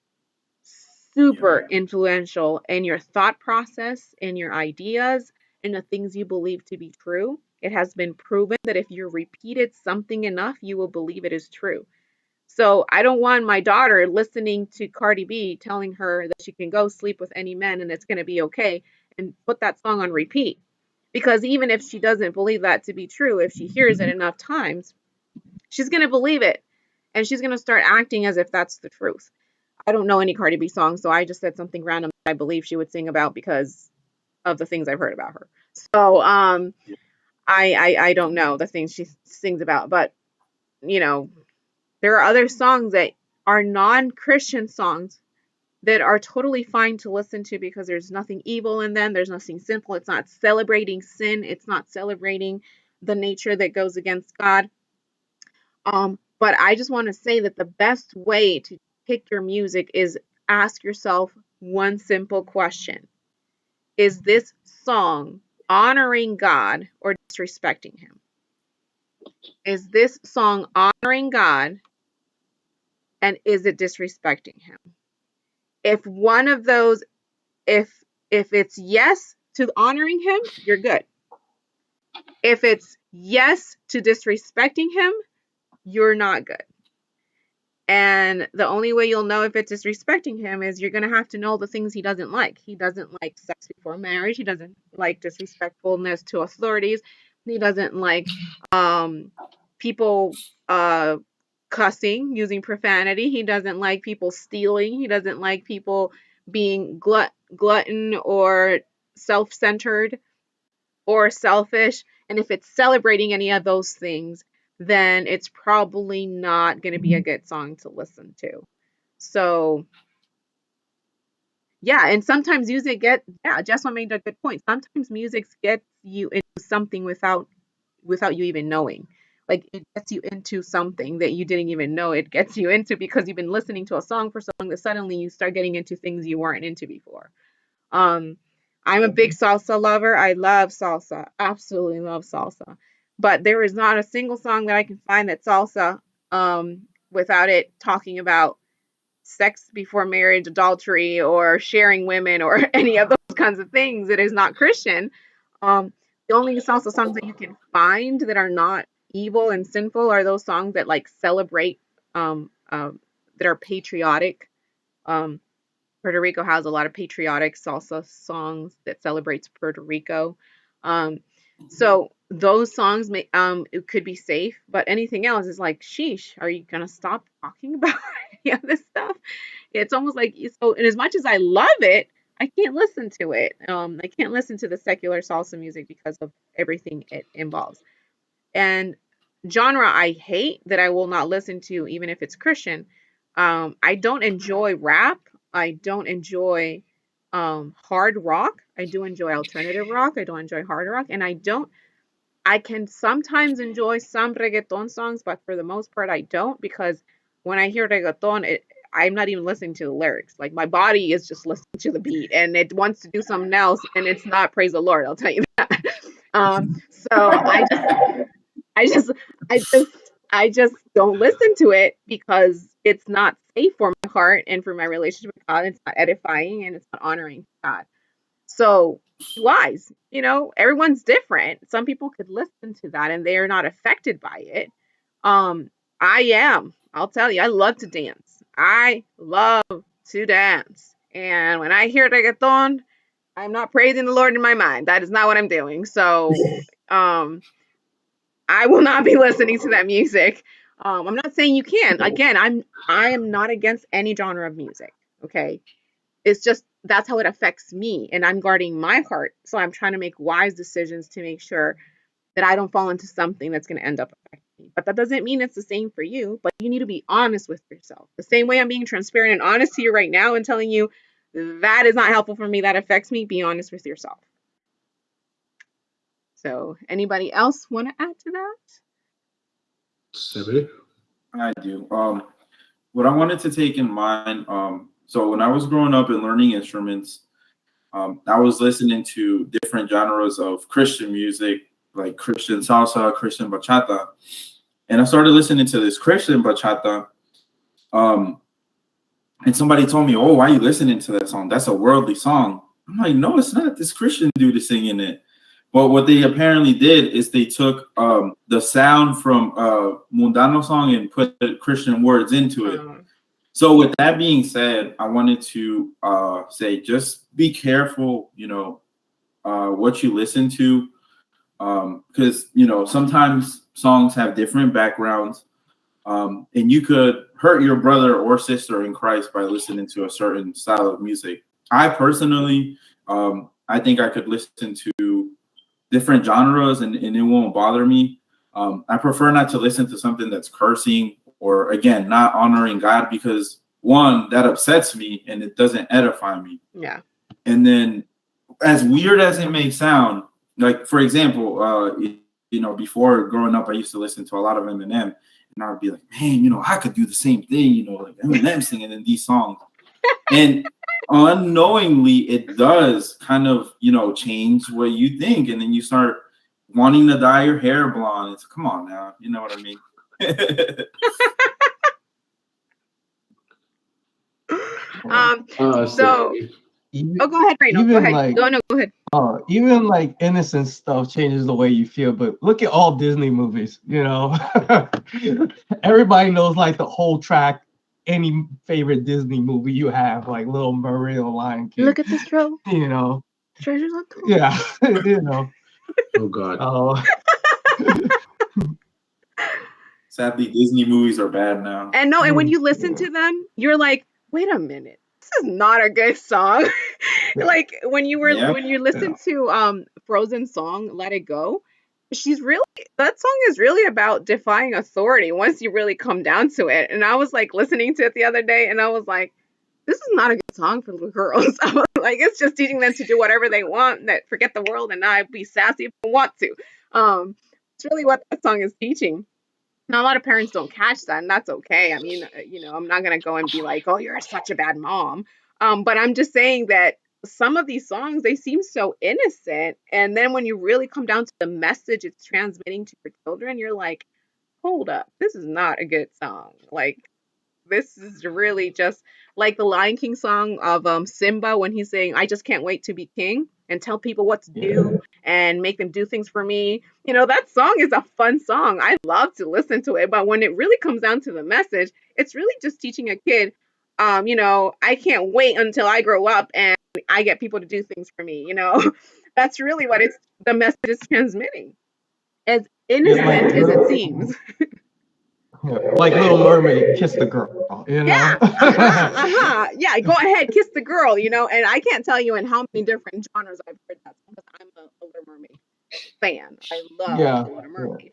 super influential in your thought process, in your ideas, in the things you believe to be true. It has been proven that if you're repeated something enough, you will believe it is true. So I don't want my daughter listening to Cardi B telling her that she can go sleep with any man and it's going to be okay, and put that song on repeat. Because even if she doesn't believe that to be true, if she hears it enough times, she's going to believe it. And she's going to start acting as if that's the truth. I don't know any Cardi B songs, so I just said something random that I believe she would sing about because of the things I've heard about her. So I don't know the things she sings about, but you know, there are other songs that are non-Christian songs that are totally fine to listen to because there's nothing evil in them, there's nothing sinful, it's not celebrating sin, it's not celebrating the nature that goes against God. But I just want to say that the best way to pick your music is ask yourself one simple question. Is this song honoring God or disrespecting him? Is this song honoring God and is it disrespecting him? If one of those, if it's yes to honoring him, you're good. If it's yes to disrespecting him, you're not good. And the only way you'll know if it's disrespecting him is you're going to have to know the things he doesn't like. He doesn't like sex before marriage. He doesn't like disrespectfulness to authorities. He doesn't like people cussing, using profanity. He doesn't like people stealing. He doesn't like people being glutton or self-centered or selfish. And if it's celebrating any of those things, then it's probably not going to be a good song to listen to. So, yeah, and sometimes music Jessma made a good point. Sometimes music gets you into something without you even knowing. Like it gets you into something that you didn't even know it gets you into because you've been listening to a song for so long that suddenly you start getting into things you weren't into before. I'm a big salsa lover. I love salsa. Absolutely love salsa. But there is not a single song that I can find that's salsa without it talking about sex before marriage, adultery, or sharing women, or any of those kinds of things that is not Christian. The only salsa songs that you can find that are not evil and sinful are those songs that like celebrate, that are patriotic. Puerto Rico has a lot of patriotic salsa songs that celebrates Puerto Rico. So those songs it could be safe, but anything else is like, sheesh, are you gonna stop talking about any of this stuff? It's almost like, so, and as much as I love it, I can't listen to it. I can't listen to the secular salsa music because of everything it involves. And genre I hate that I will not listen to, even if it's Christian. I don't enjoy rap. I don't enjoy hard rock. I do enjoy alternative rock. I don't enjoy hard rock. And I can sometimes enjoy some reggaeton songs, but for the most part, I don't, because when I hear reggaeton, I'm not even listening to the lyrics. Like my body is just listening to the beat and it wants to do something else, and it's not praise the Lord, I'll tell you that. So I just, I just don't listen to it because it's not safe for my heart and for my relationship with God. It's not edifying and it's not honoring God. So, wise, everyone's different. Some people could listen to that and they are not affected by it. I am. I'll tell you, I love to dance. I love to dance. And when I hear reggaeton, I'm not praising the Lord in my mind. That is not what I'm doing. So, I will not be listening to that music. I'm not saying you can't. Again, I am not against any genre of music. Okay. It's just that's how it affects me, and I'm guarding my heart. So I'm trying to make wise decisions to make sure that I don't fall into something that's going to end up affecting me. But that doesn't mean it's the same for you, but you need to be honest with yourself. The same way I'm being transparent and honest to you right now and telling you that is not helpful for me, that affects me, be honest with yourself. So anybody else want to add to that? I do. What I wanted to take in mind, so when I was growing up and learning instruments, I was listening to different genres of Christian music, like Christian salsa, Christian bachata. And I started listening to this Christian bachata. And somebody told me, "Oh, why are you listening to that song? That's a worldly song." I'm like, "No, it's not. This Christian dude is singing it." Well, what they apparently did is they took the sound from Mundano song and put Christian words into it. So with that being said, I wanted to say just be careful, what you listen to, because sometimes songs have different backgrounds, and you could hurt your brother or sister in Christ by listening to a certain style of music. I personally, I think I could listen to different genres and it won't bother me. I prefer not to listen to something that's cursing or, again, not honoring God, because one, that upsets me and it doesn't edify me. Yeah. And then, as weird as it may sound, like, for example, before growing up, I used to listen to a lot of Eminem, and I would be like, man, I could do the same thing, like Eminem singing in these songs. And unknowingly, it does kind of, change what you think. And then you start wanting to dye your hair blonde. It's, come on now. You know what I mean? So, go ahead, Reno. Go ahead. Go ahead. Even like innocent stuff changes the way you feel. But look at all Disney movies, everybody knows like the whole track. Any favorite Disney movie you have, like Little Mermaid or Lion King. Look at this row. Treasures untold. Yeah, Oh God. Sadly, Disney movies are bad now. And and when you listen to them, you're like, wait a minute, this is not a good song. Like when you listen to Frozen song, Let It Go, that song is really about defying authority once you really come down to it. And I was like listening to it the other day and I was like, this is not a good song for little girls. I was like, it's just teaching them to do whatever they want, that forget the world and not be sassy if they want to. It's really what that song is teaching. Now, a lot of parents don't catch that, and that's okay. I mean, I'm not going to go and be like, oh, you're such a bad mom. But I'm just saying that some of these songs, they seem so innocent. And then when you really come down to the message it's transmitting to your children, you're like, hold up, this is not a good song. Like, this is really just like the Lion King song of Simba when he's saying, I just can't wait to be king and tell people what to do and make them do things for me. That song is a fun song. I love to listen to it. But when it really comes down to the message, it's really just teaching a kid, I can't wait until I grow up and I get people to do things for me. That's really what the message is transmitting. As innocent as it seems. Like Little Mermaid, kiss the girl, Yeah, yeah, go ahead, kiss the girl, and I can't tell you in how many different genres I've heard that song, because I'm a Little Mermaid fan. I love the Little Mermaid.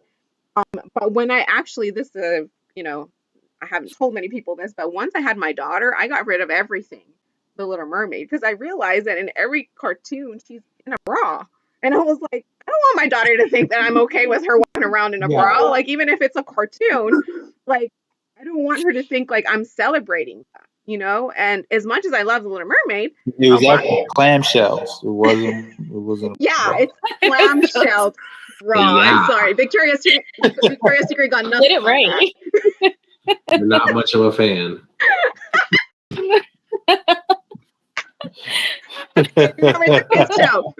But when I actually, I haven't told many people this, but once I had my daughter, I got rid of everything, the Little Mermaid, because I realized that in every cartoon, she's in a bra. And I was like, I don't want my daughter to think that I'm okay with her walking around in a bra. Like, even if it's a cartoon, like, I don't want her to think like I'm celebrating that, And as much as I love the Little Mermaid, it was actually clamshells. It wasn't. Yeah, it's clamshelled bra. Yeah. I'm sorry, Victoria's Secret got nothing. Get it right. You're not much of a fan. It's show.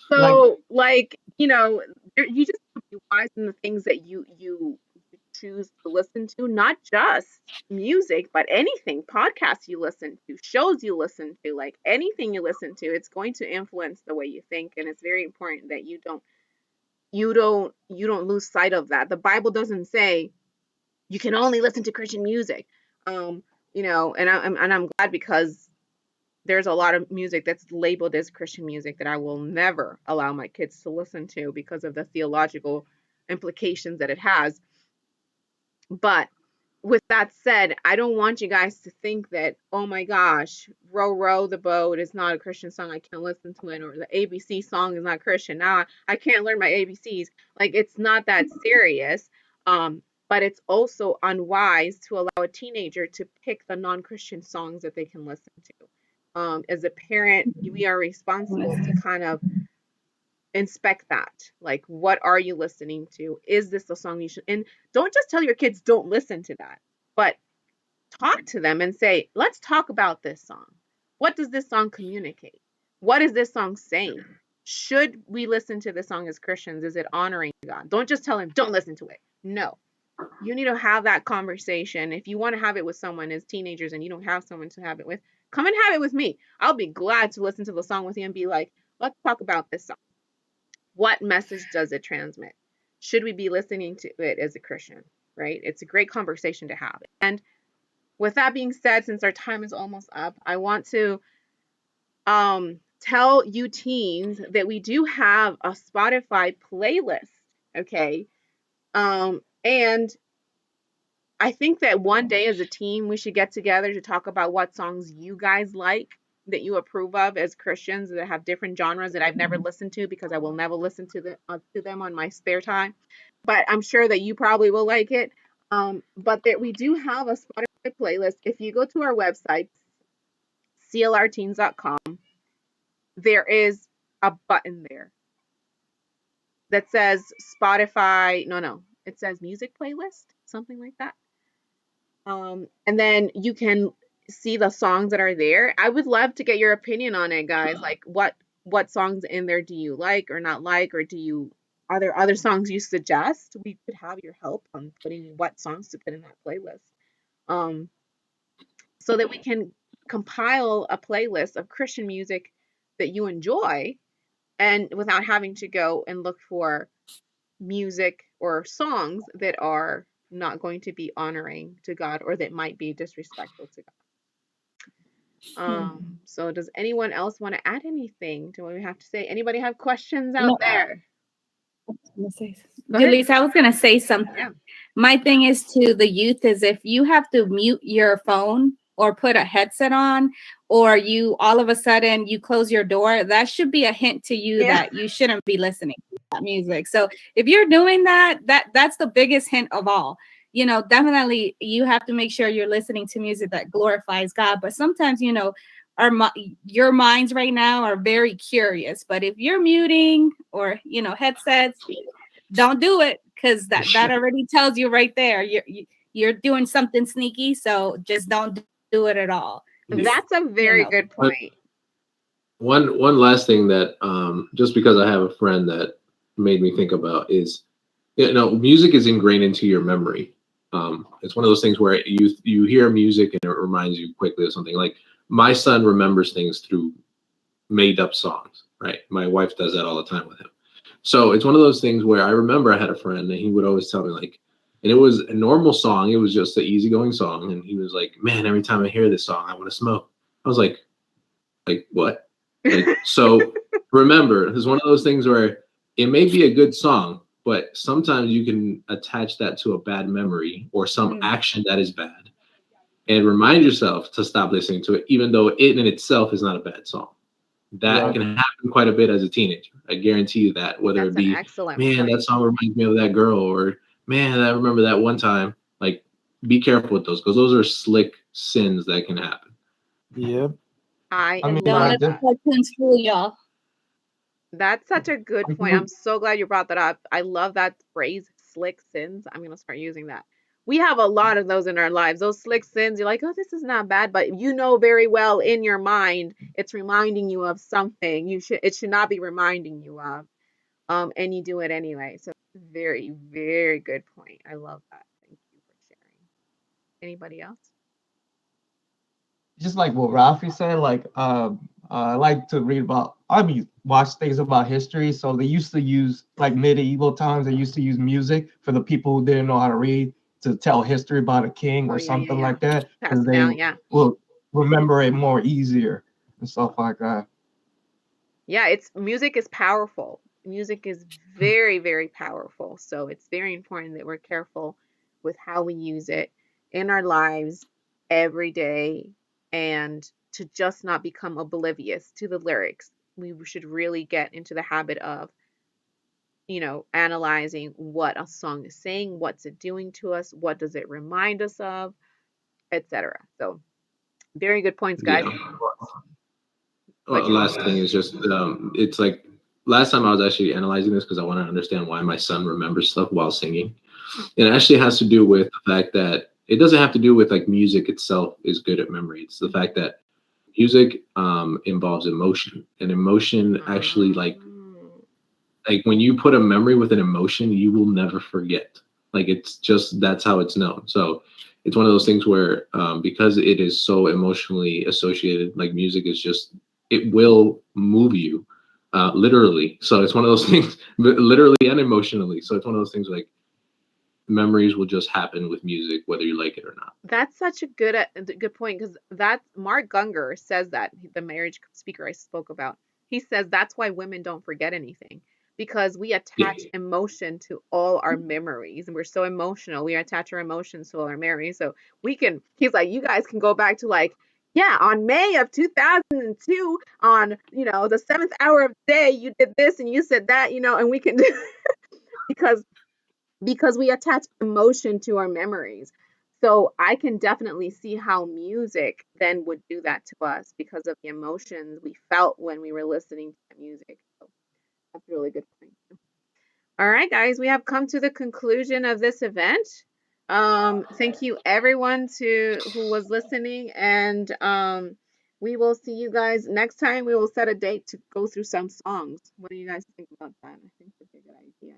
So you just have to be wise in the things that you choose to listen to, not just music, but anything, podcasts you listen to, shows you listen to, like anything you listen to, it's going to influence the way you think. And it's very important that you don't lose sight of that. The Bible doesn't say you can only listen to Christian music. And I'm glad, because there's a lot of music that's labeled as Christian music that I will never allow my kids to listen to because of the theological implications that it has. But with that said, I don't want you guys to think that, oh my gosh, Row Row the Boat is not a Christian song, I can't listen to it, or the ABC song is not Christian, now I can't learn my ABCs. Like, it's not that serious. But it's also unwise to allow a teenager to pick the non-Christian songs that they can listen to. As a parent, we are responsible to kind of inspect that. Like, what are you listening to? Is this the song you should? And don't just tell your kids, don't listen to that, but talk to them and say, let's talk about this song. What does this song communicate? What is this song saying? should we listen to this song as Christians? Is it honoring God? Don't just tell him, don't listen to it. No. You need to have that conversation. If you want to have it with someone as teenagers and you don't have someone to have it with, come and have it with me. I'll be glad to listen to the song with you and be like, let's talk about this song. What message does it transmit? Should we be listening to it as a Christian, right? It's a great conversation to have. And with that being said, since our time is almost up, I want to tell you teens that we do have a Spotify playlist, okay? And I think that one day as a team, we should get together to talk about what songs you guys like, that you approve of as Christians, that have different genres that I've never listened to, because I will never listen to them on my spare time. But I'm sure that you probably will like it. But that we do have a Spotify playlist. If you go to our website, clrteens.com, there is a button there that says Spotify. No, it says music playlist, something like that. And then you can see the songs that are there. I would love to get your opinion on it, guys. Like what songs in there do you like or not like, or are there other songs you suggest? We could have your help on putting what songs to put in that playlist. So that we can compile a playlist of Christian music that you enjoy, and without having to go and look for music or songs that are not going to be honoring to God, or that might be disrespectful to God. So does anyone else want to add anything to what we have to say? Anybody have questions out there? Julissa, I was going to say something. Yeah. My thing is to the youth is, if you have to mute your phone or put a headset on, or you all of a sudden you close your door, that should be a hint to you that you shouldn't be listening to that music. So if you're doing that's the biggest hint of all. You know, definitely you have to make sure you're listening to music that glorifies God. But sometimes, you know, your minds right now are very curious. But if you're muting or, you know, headsets, don't do it, because that already tells you right there you're doing something sneaky. So just don't do it at all. That's a very good point. One last thing that just because I have a friend that made me think about is, you know, music is ingrained into your memory. It's one of those things where you hear music and it reminds you quickly of something. Like my son remembers things through made up songs, right? My wife does that all the time with him. So it's one of those things where I remember I had a friend and he would always tell me, like, and it was a normal song. It was just an easygoing song. And he was like, man, every time I hear this song, I want to smoke. I was like what? Like, so remember, it's one of those things where it may be a good song, but sometimes you can attach that to a bad memory or some action that is bad, and remind yourself to stop listening to it, even though it in itself is not a bad song. That can happen quite a bit as a teenager. I guarantee you that, whether it be, man, that song reminds me of that girl, or man, I remember that one time. Like, be careful with those, because those are slick sins that can happen. Yep. I mean, don't let the cartoons fool y'all. That's such a good point. I'm so glad you brought that up. I love that phrase, slick sins. I'm going to start using that. We have a lot of those in our lives. Those slick sins, you're like, oh, this is not bad, but you know very well in your mind it's reminding you of something it should not be reminding you of, and you do it anyway. So very, very good point. I love that. Thank you for sharing. Anybody else? Just like what Rafi said, like I like to read about, watch things about history. So they used to use, like medieval times, they used to use music for the people who didn't know how to read, to tell history about a king or something like that. Pass it down, will remember it more easier and stuff like that. Yeah, music is powerful. Music is very, very powerful. So it's very important that we're careful with how we use it in our lives every day, and to just not become oblivious to the lyrics. We should really get into the habit of, you know, analyzing what a song is saying, what's it doing to us, what does it remind us of, etc. So very good points, guys. Last thing is just, it's like, last time I was actually analyzing this because I want to understand why my son remembers stuff while singing. And it actually has to do with the fact that it doesn't have to do with like music itself is good at memory. It's the fact that music involves emotion, and emotion actually like like when you put a memory with an emotion, you will never forget. Like it's just that's how it's known. So it's one of those things where because it is so emotionally associated, like music is just it will move you literally. So it's one of those things, literally and emotionally. So it's one of those things like memories will just happen with music, whether you like it or not. That's such a good point, because that Mark Gungor says that, the marriage speaker I spoke about. He says that's why women don't forget anything, because we attach emotion to all our memories, and we're so emotional. We attach our emotions to all our memories. So he's like, you guys can go back to like, yeah, on May of 2002, on the 7th hour of the day, you did this and you said that, and we can do because we attach emotion to our memories. So I can definitely see how music then would do that to us because of the emotions we felt when we were listening to that music. So that's a really good point. All right, guys, we have come to the conclusion of this event. Thank you everyone who was listening, and we will see you guys next time. We will set a date to go through some songs. What do you guys think about that? I think that's a good idea.